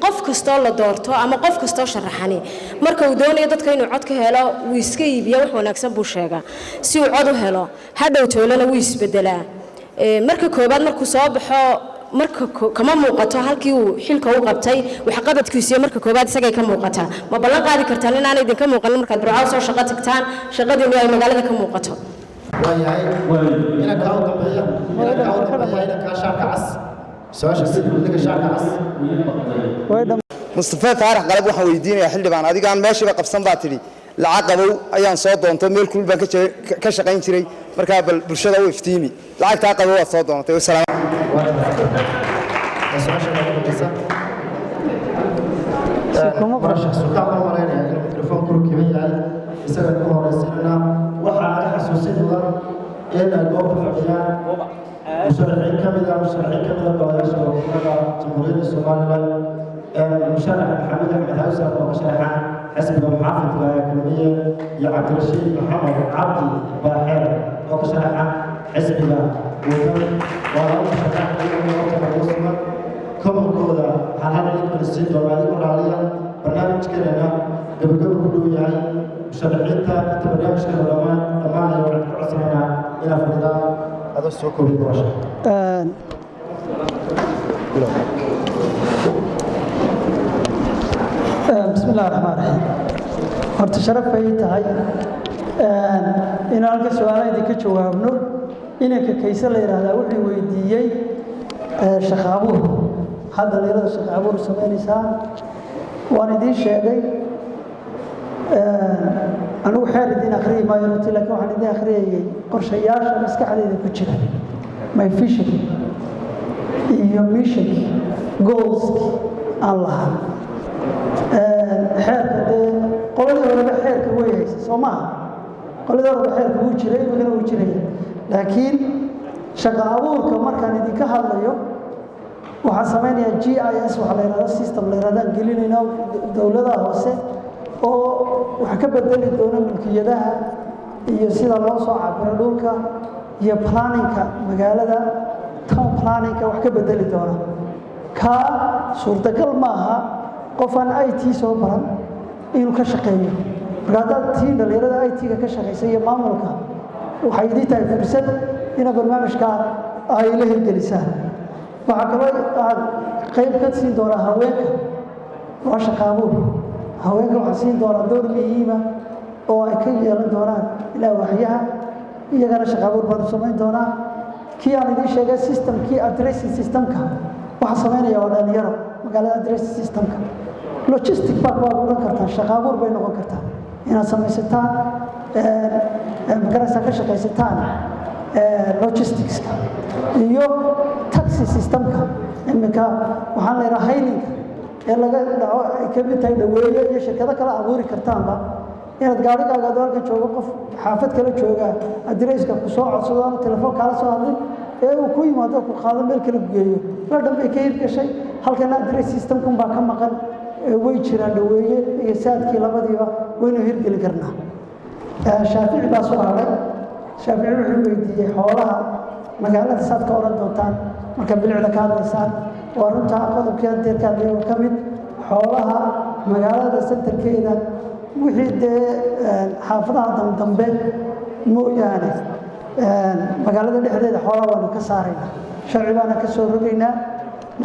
qof kastoo la doorto ama qof kastoo sharaxani marka uu doonayo dadka inuu cod ka helo wuu iska iibiyaa wax wanaagsan buu sheegaa si uu cod u helo hadhow toolana wuu isbedelaa marka koobaad markuu soo baxo marka kama muuqato halkii uu xilka u qabtay waxqabadkiisa marka koobaad isagay ka muuqataa ma ballan qaadi kartaan in aan idin ka muuqan markaad Burco soo shaqo tagtaan shaqadiinu ay magaalada ka muuqato ina ka dambeeya ina ka shaqo cas su'aasha sidii shaqo cas Mustafa Faarax qalab waxaan weydiinayaa xildhibaan adigaan meeshiiba qabsan baa tidhi lacag qabow ayaan soo doontay meel kulul baan ka shaqayn jiray markaa bal bulshada u iftiimi lacagtaa qabow waad soo doontay wasalaam مشرعين كاملة قضايا جمهورية الصومال المشرع محمد أحمد هوسة ومشرع حسب محافظ الأكاديمية يا عبد الرشيد محمد عبدي باحر ومشرع حسب وكم وهو مشرع المسلم كم كذا هل السيد ومالك العالية برنامج كلنا قبل كله يعني مشرعين برنامج كلنا لما يوعد عصرنا إلى فردا هذا السوق بالبرشة. بسم الله الرحمن الرحيم. horta sharaf ay tahay in aan ka su'aalaha ka jawaabno inanka kaysa la yiraahdaa wuxuu weydiiyay shaqaabuur hadda leerada shaqaabuur sameynaysaa waan idin sheegay anigu xeer idin akhriyo maayo laakiin waxaan idin akhriyay qorshayaasha maskaxdayda ku jira my vision iyo mission goals Allah xeerka qoladii hore xeerka way haysa Soomaa qoladii hore xeerka uu jiray magana uu jiray laakiin shaqa abuurka markaan idin ka hadlayo waxa sameynaya GIS waxa la yiraahdo system la yiraahdo gelinayna dawladda hoose oo waxa ka bedeli doona mulkiyadaha iyo sida loo soo cabiro dhulka iyo planningka magaalada town planningka wax ka bedeli doona ka suurtagal maaha qofan IT soo baran inuu ka shaqeeyo marka tii dhalinyarada IT-ga ka shaqeysay iyo maamulka waxay idin tahay fursad in barnaamijka ay la hirgelisaan waxa kale aad qayb ka siin doona haweenka waa shaqo abuur haweenka waxaa siin doona door muhiim ah oo ay ka yeelan doonaan ilaa waxyaha iyagana shaqo abuur baan samayn doonaa kii aan idin sheegay systemkii addressing systemka waxa sameynaya waa dhalinyaro magaalada addressing systemka logistic baa ku abuuran kartaa shaqo abuur bay noqon kartaa inaad samaysataan magarasa ka shaqaysataan logisticska iyo taxi systemka imika waxaan leeyahay hailinka ee laga dhaco ay ka mid tahay dhaweeye iyo shirkado kala abuuri kartaanba inaad gaarigaaga dalka joogo qof xaafad kala jooga addresska ku soo codsado telefoon kala soo hadlin ee uu ku yimaado ku qaado meel kala geeyo la dhanbay ka hirgashay halkan address systemkan baa ka maqan way jiraan dhaweeye iyo saadkii labadiiba waynu hirgeli karnaa shaafici baa soo haray shaafici wuxuu weydiiyey xoolaha magaalada saad ka oran doontaan marka bilicda ka hadlaysaan waa runta qodobkii deerkaan leeyahay ka mid xoolaha magaalada centerkeeda wixii dee xaafadaha dambe mooyaane magaalada dhexdeeda xoolaha waanu ka saaraynaa sharci baana ka soo rogaynaa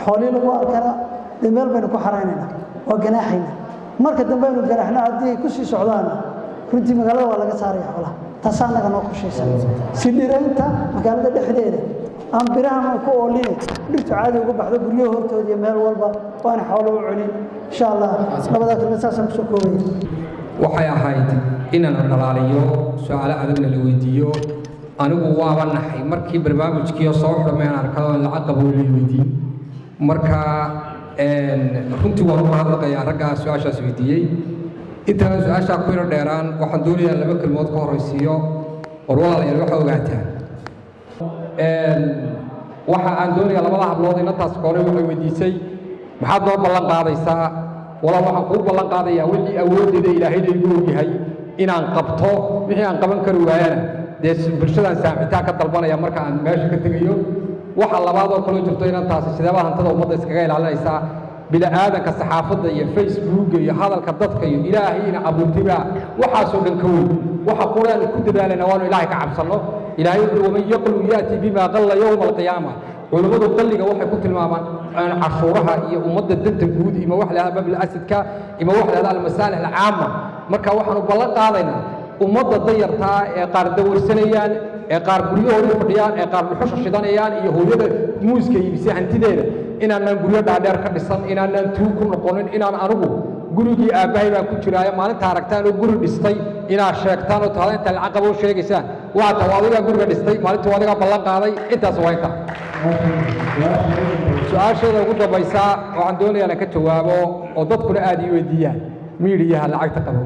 xoolihii lagu arkana dee meel baynu ku xaraynaynaa waa ganaaxaynaa marka dambe aynu ganaaxna haddii ay ku sii socdaan runtii magaalada waa laga saaraya xoolaha taas annaga noo qorshaysan si dhiraynta magaalada dhexdeeda aan birahan ku oolin dhirtu caadi uga baxdo guryaha hortooda iyo meel walba waana xoolo u celin insha Allah labada kalma saasaan ku soo koobay waxay ahayd inaan dhalaaliyo su'aalo adagna la weydiiyo anigu waaba naxay markii barnaamijkii soo xidhmeen arkado lacag qabow la weydiiyey marka runtii waan u mahadnaqayaa ragga su'aashaas weydiiyey intaan su'aasha ku yar dheeraan waxaan doonayaa laba kalmood ka horeysiiyo war walaalayaal waxa ogaataan waxa aan doonayaa labada hablood inantaas kore waxay weydiisay maxaad noo ballan qaadaysaa walaa waxaan kuu ballan qaadayaa wixii awooddeeda ilaahayna igu ogyahay inaan qabto wixii aan qaban kari waayana dee bulshadaan saaxiitaa ka dalbanaya marka aan meesha ka tegayo waxa labaad oo kaloo jirto inantaasi sideebaa hantada ummadda iskaga ilaalinaysaa bini'aadanka saxaafadda iyo facebooka iyo hadalka dadka iyo ilaahayna abuurtibaa waxaasoo dhan ka weyn waxa quraan ku dadaalayna waanu ilaahay ka cabsanno ilaahay wuxuu waman yaqlu yaati bimaa qalla yowma alqiyaama culimmadu qalliga waxay ku tilmaamaan cashuuraha iyo ummadda danta guud ima wax lahada babil asadka ima wax lahada almasaalix alcaama marka waxaanu ballan qaadaynaa ummadda dayartaa ee qaar dawarsanayaan ee qaar guryahooda fadhiyaan ee qaar dhuxusha shidanayaan iyo hooyada muuska iibisay hantideeda inaanaan guryo dhaadheer ka dhisan inaanaan tuug ku noqonin inaan anigu gurigii aabbahay baan ku jiraayo maalinta aragtaan oo guri dhistay inaad sheegtaan oo tahda inta lacag qabo sheegaysaan waa taa adigaa guriga dhistay maalintii adigaa ballan qaaday intaas waa inta su-aasheeda ugu dambaysaa waxaan doonayaa inaan ka jawaabo oo dadkuna aad ii weydiiyaan miidiyaha lacagta qabo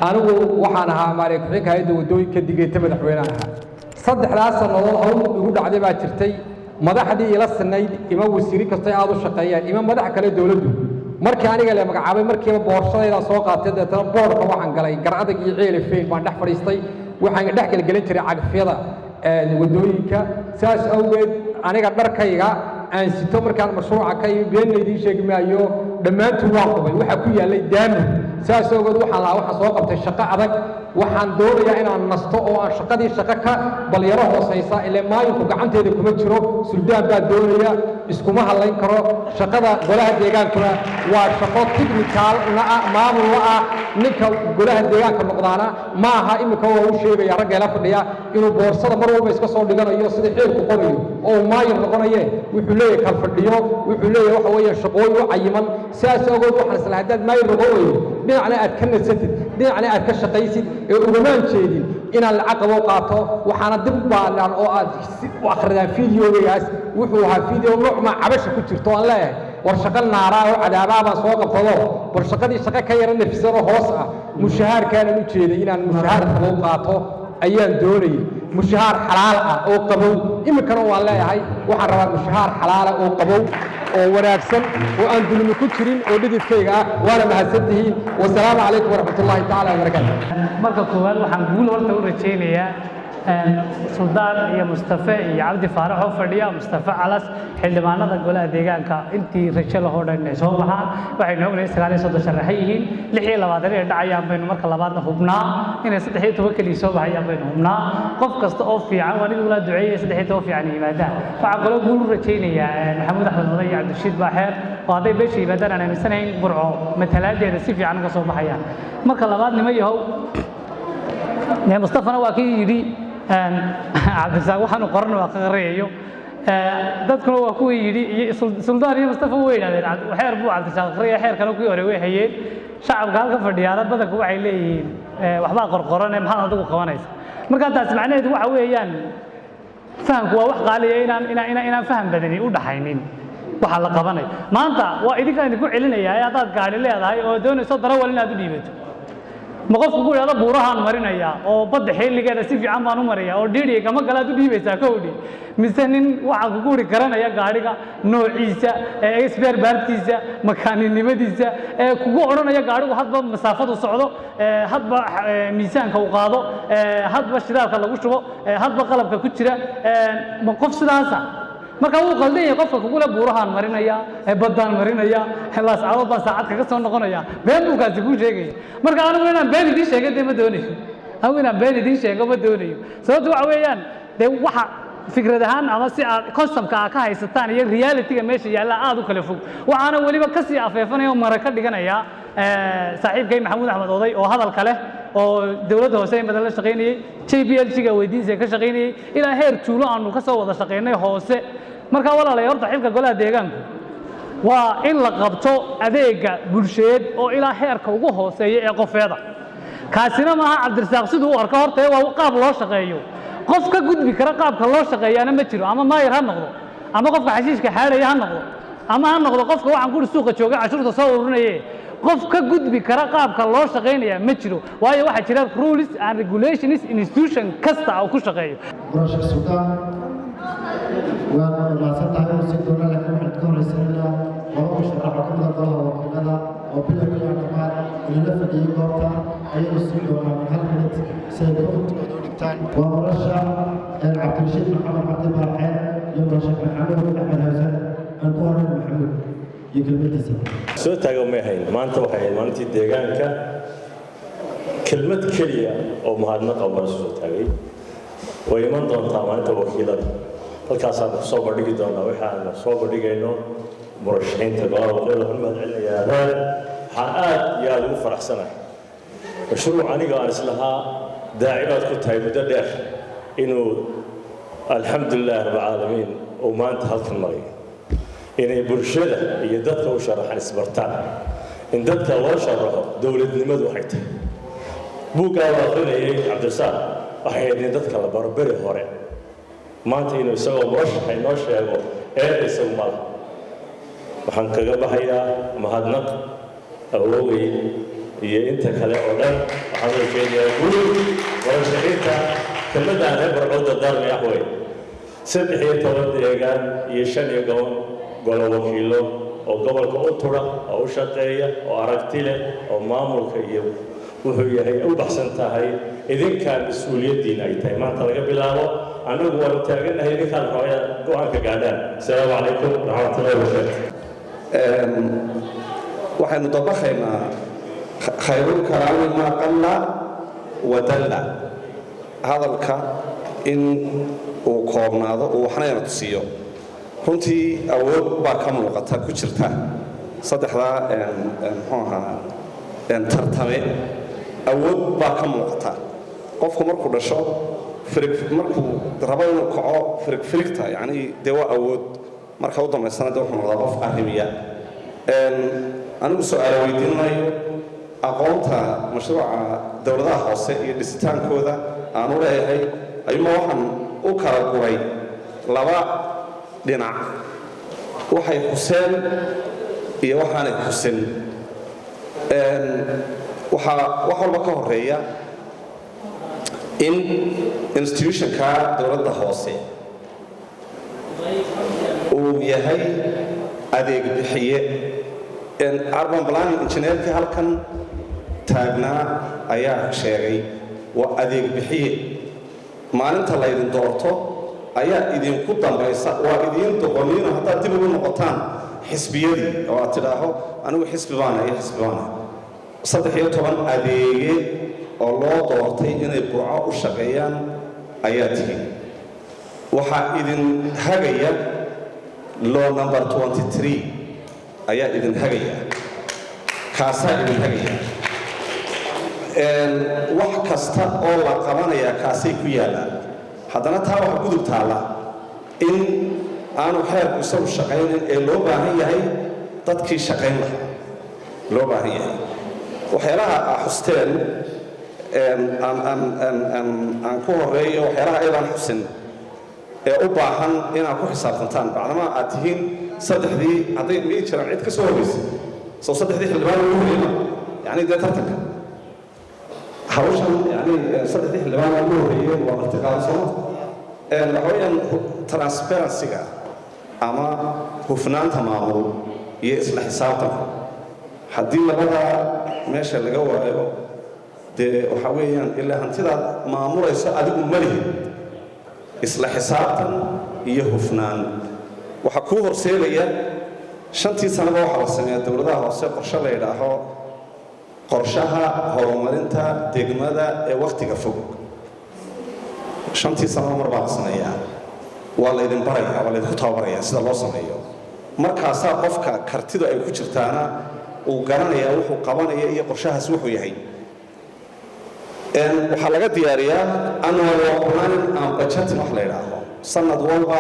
anigu waxaan ahaa maariya ku-xigeenka hay'adda waddooyinka digreeta madaxweynaha ahaa 3 sannadood hawl igu dhacday baa jirtay madaxdii ila sinayd ima wasiiri kastay aad u shaqeeyaan ima madax kale dowladdu markii aniga la magacaabay markiiba boorshadayda soo qaatay deetana boorka waxaan galay garadag iyo ciile feel baan dhex fadhiistay waxaan dhex galgelin jiray cagafyada waddooyinka saas awgeed aniga dharkayga aan sito markaan mashruuca ka imi beenna idiin sheegi maayo dhammaantiin waan qubay waxaa ku yaallay daamir saas awgeed waxaan soo qabtay shaqo adag waxaan doonayaa inaan nasto oo aan shaqadii shaqo ka balyaro hoosaysa ilaa maayinku gacanteeda kuma jiro suldaan baa doonaya iskuma hadlayn karo shaqada golaha deegaankuna waa shaqo technicalna ah maamulna ah ninka golaha deegaanka noqdaana ma aha imika waa u sheegaya raggeela fadhiya inuu boorsada mar walba iska soo dhiganayo sida xeerku qorayo oo maayir noqonaye wuxuu leeyahay kal fadhiyo wuxuu leeyahay waxa weeye shaqooyin u cayiman sidaas awgeed waxaan isla haddaad maayir noqon weydo dhinacna aad ka nasatid dhinacna aad ka shaqaysid ee ugamaan jeedin inaan lacag qabo qaato waxaana dib baalan oo aad u akhridaan fideogaas wuxuu ahaa fideo nuucma cabasha ku jirto aan leeyahay war shaqo naaraa oo cadaabaa baan soo qabtado war shaqadii shaqo ka yara nafisano hoos ah mushahaarkaanan u jeeday inaan mushahaar qabow qaato ayaan doonayay mushahaar xalaal ah oo qabow iminkana waan leeyahay waxaan rabaa mushahaar xalaala oo qabow oo wanaagsan oo aan dulmi ku jirin oo dhididkayga ah waana mahadsantihiin wasalaamu calaykum waraxmatullaahi tacaala wabarakaatu marka koowaad waxaan guul horta u rajaynayaa suldaan iyo mustafe iyo cabdi faarax oo fadhiya mustafe calas xildhibaanada golaha deegaanka intii rajo lahoo dhan inay soo baxaan waxaynu ognahay 9 sharaxay yihiin 26 inay dhacayaan baynu marka labaadna hubnaa inay 13 kaliya soo baxayaan baynu hubnaa qof kasta oo fiican waa anigu la duceeyay 13 fiican yimaadaan waxaan kaloo guul u rajaynayaa maxamuud axmed oday iyo cabdirashiid baaxeer oo hadday beesha yimaadaan aan aaminsanayn burco matalaadeeda si fiican uga soo baxayaan marka labaad nima yahow mustafana waa kii yidhi cabdisaaq waxaanu qoran waa ka qareeyo dadkuna waa kuwii yidhi suldaan iyo mustafa way yidhahdeen xeer buu cabdisaaq qareeya xeerkana kuwii hore way hayeen shacabka halka fadhiyaana badanku waxay leeyihiin waxbaa qorqorane maxaad adigu qabanaysa marka taas macnaheedu waxa weeyaan fahamku waa wax qaaliya inaan faham badani u dhaxaynin waxa la qabanayo maanta waa idinkaan idinku celinayaa haddaad gaadhi leedahay oo doonayso darawal inaad u dhiibato ma qofku ku yidhahdo buurahaan marinaya oo badda xilligeeda si fiican baan u maraya oo dhiidhiga kama galaad u dhiibaysaa kowdhi mise nin waxaa kugu uri garanaya gaadhiga noociisa expert baartiisa makaaninimadiisa kugu odhanaya gaadhigu hadba masaafadu socdo hadba miisaanka uu qaado hadba shidaalka lagu shubo hadba qalabka ku jira ma qof sidaasa marka wuu qaldan yahay qofka kugula buurahaan marinaya baddaan marinaya laascadood baan saacad kaga soo noqonaya been buu kaasi kuu sheegaya marka anigu inaan been idiin sheega dee ma doonayo anigu inaan been idiin sheego ma doonayo sababtu waxa weeyaan dee waxa fikrad ahaan ama si aad conceptka aad ka haysataan iyo realityga meesha yaalla aad u kala fog waxaana weliba kasii afeefanaya oo mara ka dhiganaya saaxiibkay maxamuud axmed oday oo hadalka leh oo dowladda hoose in badan la shaqaynayay JPLG-ga weydiinsiga ka shaqaynayay ilaa heer tuulo aanu ka soo wada shaqaynay hoose marka walaalayaal horta xilka golaha deegaanku waa in la qabto adeega bulsheed oo ilaa heerka ugu hooseeya ee qofeeda kaasina maaha cabdirasaaq siduu u arko horta waa qaab loo shaqeeyo qof ka gudbi kara qaabka loo shaqeeyaana ma jiro ama maayir ha noqdo ama qofka xashiishka xaadhaya ha noqdo ama ha noqdo qofka waxaan kuri suuqa jooga cashuurta soo ururinaye qof ka gudbi kara qaabka loo shaqeynaya ma jiro waayo waxaa jira rules and regulations institution kasta oo ku shaqeeyo murashax suldaan waan mahadsan tahay oo si doona laakiin waxaan ka horeysanayna laba musharax oo ka mida golaha wakiilada oo bilow ilaa dhammaad inala fadhiyey goobta ayaynu sii doonaa min 1 minut si ay goobtooda u dhigtaan waa murashax cabdirashiid maxamed cabdi baaxeed iyo murashax maxamuud axmed xasan aan ku horeyn maxamuud iyo kelmadiisa soo taago ma ahayn maanta waxay ahayd maalintii deegaanka kelmad keliya oo mahadnaqa baan soo taagay way iman doontaa maalinta wakiilada halkaasaan ku soo bandhigi doonaa waxaan soo bandhigayno murashaxiinta golaha wakiilada waxaan mahadcelinayaa waxaan aad iyo aad ugu faraxsanahay mashruuc aniga aan islahaa daacibaad ku tahay muddo dheer inuu alxamdulilah rabbilcaalamiin uu maanta halkan maray inay bulshada iyo dadka u sharaxan isbartaan in dadka loo sharaxo dowladnimadu waxay tahay buuggaa waa aqrinayay cabdirasaaq waxay ahayd in dadka la baro beri hore maanta inuu isagoo murashaxa inoo sheego eeda isagu mala waxaan kaga baxayaa mahadnaq awoogay iyo inta kale oo dhan waxaan soo jeediyaa guul murashaxiinta kelmadaan reer barcoo dardaarmay ah wey 13 deegaan iyo 5 golo wakiilo oo gobolka u tura oo u shaqeeya oo aragti leh oo maamulka iyo wuxuu yahay u baxsan tahay idinkaan mas-uuliyaddiina ay tahay maanta laga bilaabo annagu waanu taaganahay idinkaan hooya go-aanka gaadhaan asalaamu calaykum waraxmatullahi wabarakaatu waxaynu dabaqaynaa khayrul kalaami maa qalla wadalla hadalka in uu koobnaado uu waxna yana tusiiyo runtii awood baa ka muuqata ku jirta saddexdaa muxuu ahaa tartame awood baa ka muuqata qofku markuu dhasho markuu rabo inuu kaco firigfirigta yacni dee waa awood marka u dambaysana dee wuxuu noqdaa qof arrimiya anigu su-aala weydiin maayo aqoonta mashruuca dowladaha hoose iyo dhisitaankooda aan u leeyahay ayuuma waxaan u kala guray laba dhinac waxay xuseen iyo waxaanay xusin waxaa wax walba ka horeeya in institutionka dowladda hoose uu yahay adeeg bixiye urban planning engineerkii halkan taagnaa ayaa sheegay waa adeeg bixiye maalinta laydin doorto ayaa idinku dambaysa waa idiin doqoniino haddaad dib ugu noqotaan xisbiyadii oo aad tidhaaho anigu xisbi baana iyo xisbi baana 13 adeege oo loo doortay inay burco u shaqeeyaan ayaa tihiin waxaa idin hagaya law number 23 ayaa idin hagaya kaasaa idin hagaya wax kasta oo la qabanaya kaasay ku yaallaan haddana taa waxa gudub taalla in aanu xeerku isagu shaqaynin ee loo baahan yahay dadkii shaqayn lahaa loo baahan yahay waxyaalaha aa xusteen aan ku horeeyo waxyaalaha ayadaan xusin ee u baahan inaad ku xisaabtantaan bacdamaa aad tihiin saddexdii hadday mii jiraan cid ka soo horreysay soo saddexdii xildhibaan ugu horreeyma yacni dee tartanka hawshan yacni saddexdii xildhibaan ugu horreeyey waa martiqaado sooma waxa weeyaan transparency-ga ama hufnaanta maamul iyo isla xisaabtanka haddii labadaa meesha laga waayo dee waxa weeyaan ilaa hantidaad maamulayso adigu ma lihid isla xisaabtan iyo hufnaan waxaa kuu horseedaya 5 sanaba waxaa la sameeyaa dowladaha hoose qorshe la yidhaaho qorshaha horumarinta degmada ee wakhtiga fog 5 sanaba mar baa la sameeyaa waa laydin barayaa waa laydinku tababarayaa sida loo sameeyo markaasaa qofka kartidu ay ku jirtaana uu garanayaa wuxuu qabanaya iyo qorshahaas wuxuu yahay waxaa laga diyaariyaa annual planning and budgeting wax la yidhaaho sanad walba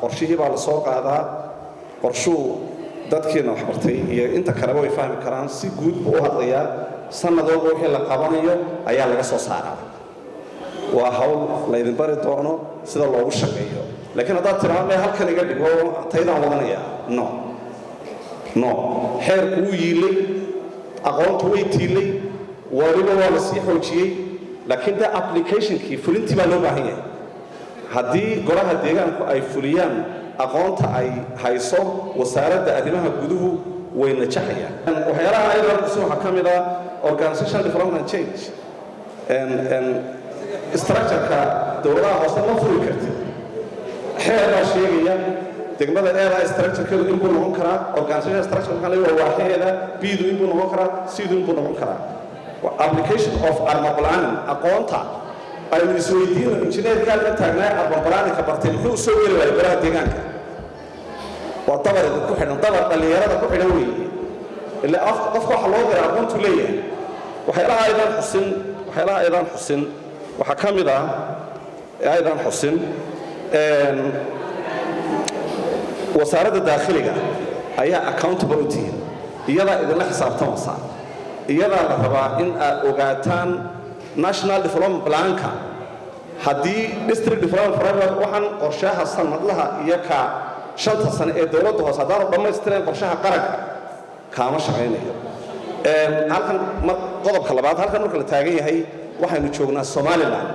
qorshihii baa la soo qaadaa qorshuu dadkiina wax bartay iyo inta kaleba way fahmi karaan si guud buu u hadlayaa sanad walba wixii la qabanayo ayaa laga soo saaraa waa hawl laydin bari doono sida loogu shaqeeyo laakiin haddaad tiraa mee halkan iga dhigo taydaan wadanayaa no xeerku wuu yiilay aqoontu way tiilay waliba waa la sii xoojiyey laakiin de applicationkii fulintii baa loo baahan yahay haddii golaha deegaanku ay fuliyaan aqoonta ay hayso wasaaradda arrimaha guduhu way najaxayaan waxyaalaha aydan kusi waxaa ka mid ah organization development change structureka dowladaha hoose ma furi kartid xeer baa sheegaya degmada eeda structure-keedu inbuu noqon karaa organization structure maxaa leeyahay waaxeeda b-du inbuu noqon karaa c-du inbuu noqon karaa application of urban planning aqoonta aynu isweydiino injineerka halkan taagnaa urban planning-ka bartay muxuu soo geli waayay baraha deegaanka waa dabar ku xidhan dabar dhallinyarada ku xidhan weeye ilaa qofka waxa loo diray aqoontu leeyahay waxyaalaha aydan xusin waxaa ka mid ah aydan xusin wasaaradda daakhiliga ayaa accountable u tihiin iyadaa idinla xisaabtamaysaa iyadaa la rabaa in aad ogaataan national development planka haddii district development framework waxaan qorshaha sanadlaha iyo ka shanta sane ee dowladda hoose haddaanu dhammaystireen qorshaha qaranka kaama shaqaynayo halkan qodobka labaad halkan marka la taagan yahay waxaynu joognaa somaliland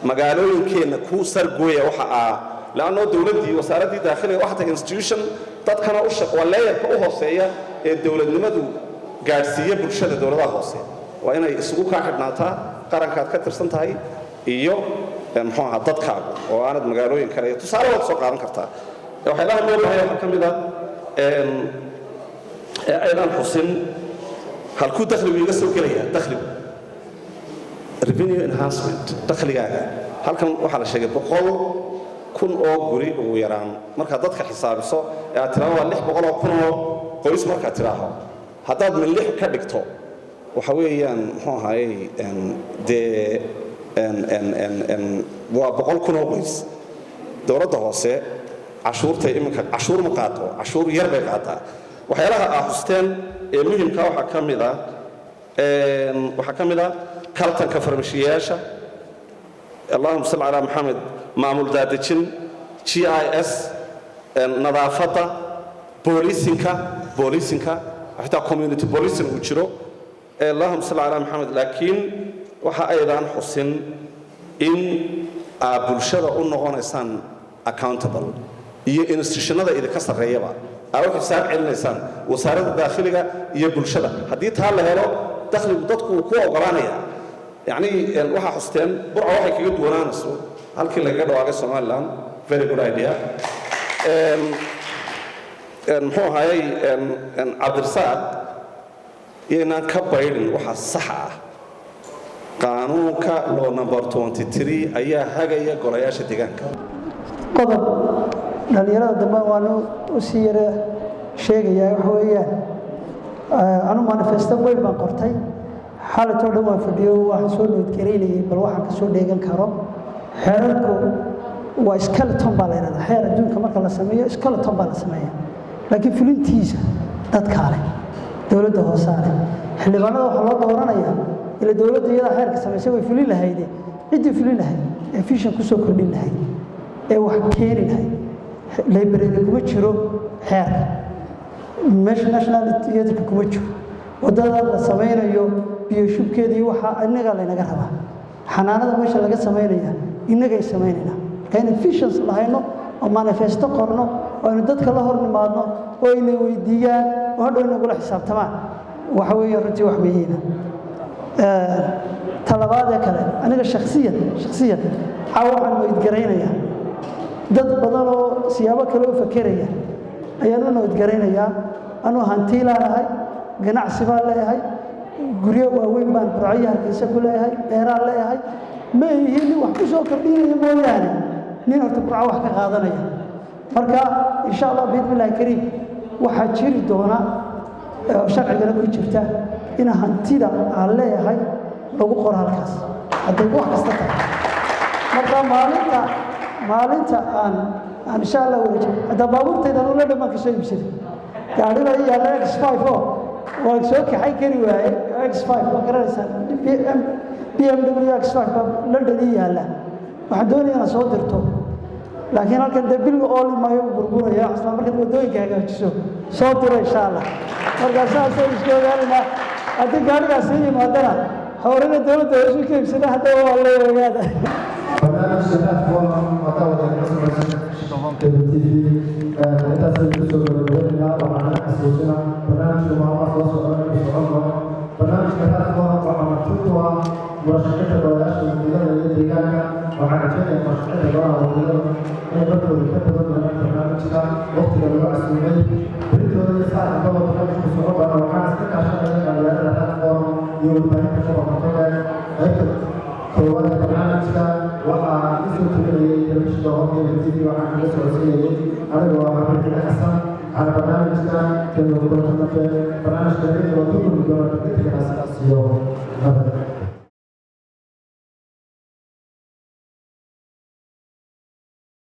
magaalooyinkeenna kuu sargooya waxa ah laannoo dowladdii wasaaraddii daakhiliga waxaa tahay institution dadkana waa leeyarka u hooseeya ee dowladnimadu gaadhsiiya bulshada dowladaha hoose waa inay isugu kaa xidhnaataa qarankaad ka tirsan tahay iyo muxuu ahaa dadkaagu oo aanad magaalooyin kale iyo tusaale waad soo qaadan kartaa waxyaalaha loo baahaya waxaa ka mid ah aydan xusin halkuu dakhligu iga soo gelaya dakhligu revenue enhancement dakhligaaga halkan waxaa la sheegay 100,000 oo guri ugu yaraan markaad dadka xisaabiso ee aad tiraahdo waa 600,000 oo qoys markaad tiraahdo haddaad min 6 ka dhigto waxa weeyaan muxuu ahaayey dee waa 100,000 oo qoys dowladda hoose cashuurtay iminka cashuur ma qaato cashuur yar bay qaataa waxyaalaha aa xusteen ee muhiimka waxaa ka mid ah kaltanka farmashiyaasha allahuma salli calaa maxamed maamul daadejin GIS nadaafadda boolisinka xitaa community policing uu jiro allahuma salli calaa maxamed laakiin waxa aydan xusin in aad bulshada u noqonaysaan accountable iyo institutionada idinka sarreeyaba aad u xisaab celinaysaan wasaaradda daakhiliga iyo bulshada haddii taa la helo dakhligu dadku ku ogolaanaya yacni waxaa xusteen burco waxay kaga duwanaanayso halkii lagaga dhawaaqay somaliland very good idea muxuu ahaayey cabdirasaaq iyaynaan ka baydhin waxaa saxa ah qaanuunka law number 23 ayaa hagaya golayaasha deegaanka qodob dhalinyarada dambe waanu u sii yara sheegayaa waxa weeyaan anu manifesto weyn baan qortay xalatoo dhan waan fadhiyo waxaan soo noodgaraynayay bal waxaan ka soo dheegan karo xeerarku waa skeleton baa la yidhahdaa xeer adduunka marka la sameeyo skeleton baa la sameeya laakiin fulintiisa dadkaa leh dowladda hoosaa leh xildhibaanada waxaa loo dooranayaa ila dowladda iyadaa xeerka samaysay way fulin lahayde ciddii fulin lahayd ee fishan kusoo kordhin lahayd ee wax keeni lahayd library kuma jiro xeerka meesha national theatre kuma jiro wadada la samaynayo biyo shubkeeda iyo waxa inaga laynaga rabaa xanaanada meesha laga samaynaya inagay samaynayna marka in efficiency lahayno oo manifesto qorno oo aynu dadka la hor nimaadno oo inay weydiiyaan oo hadhow inagula xisaabtamaan waxa weeye runtii wax muhiima talabaad ee kale aniga shakhsiyan waxaan noodgaraynayaa dad badan oo siyaabo kale u fakeraya ayaan u noodgaraynayaa anuu hanti laanahay ganacsi baan leeyahay guryo waaweyn baan burcayo hargeysa ku leeyahay beeraan leeyahay ma yihiin nin wax ku soo kordhinaya mooyaane nin horta burca wax ka qaadanaya marka insha allah biidnillahi kariim waxaa jiri doona sharcigana ku jirta in hantida aan leeyahay lagu qoro halkaas hadday wax kasta tahay marka maalinta aan insha allah wareejin haddaa baabuurtaydan ula dhammaan ka soo iibsaday gaadhiba yaalla X5 oo waan soo kaxay kari waaye X5 oo garanaysaa BMW X5 London yaalla waxaan doonayaa inaan soo dirto laakiin halkan dee bil ooli maayo burburaya asla markaad wadooyinka hagaajiso soo diro insha allah markaa saasay isku ogaanayna haddii gaadhigaas ii yimaadana hawrina dowladda isu ka iibsada haddaba waa la ogaada barnaamij shaqaad forum wadaa wadaagsan shaqoonkeeda TV intaas ay kusoo gabagabeynaa waxaana xasuusinaa barnaamijka maamulka soo socda barnaamijka shaqaad forum waxaa marti u ah murashaxiinta golayaasha wakiilada iyo deegaanka waxaan rajaynayaa qorshaxda golaha wakiilada inay markooda ka badan doonaan barnaamijka waqtiga lagu casuumay beritooda iyo saacadaba barnaamijku soo bara waxaan iska kaashanaya dhalinyarada platform iyo warbaahinta gobolka togdheer qaybta koowaad ee barnaamijka waxaa isoo tulinayay telefishinka honkeyga tv waxaan kaga socodsiinayay anigoo ah xabibkile xasan على برنامجنا كنا نقول برنامج كبير وكل دولة تكتب على أساس يوم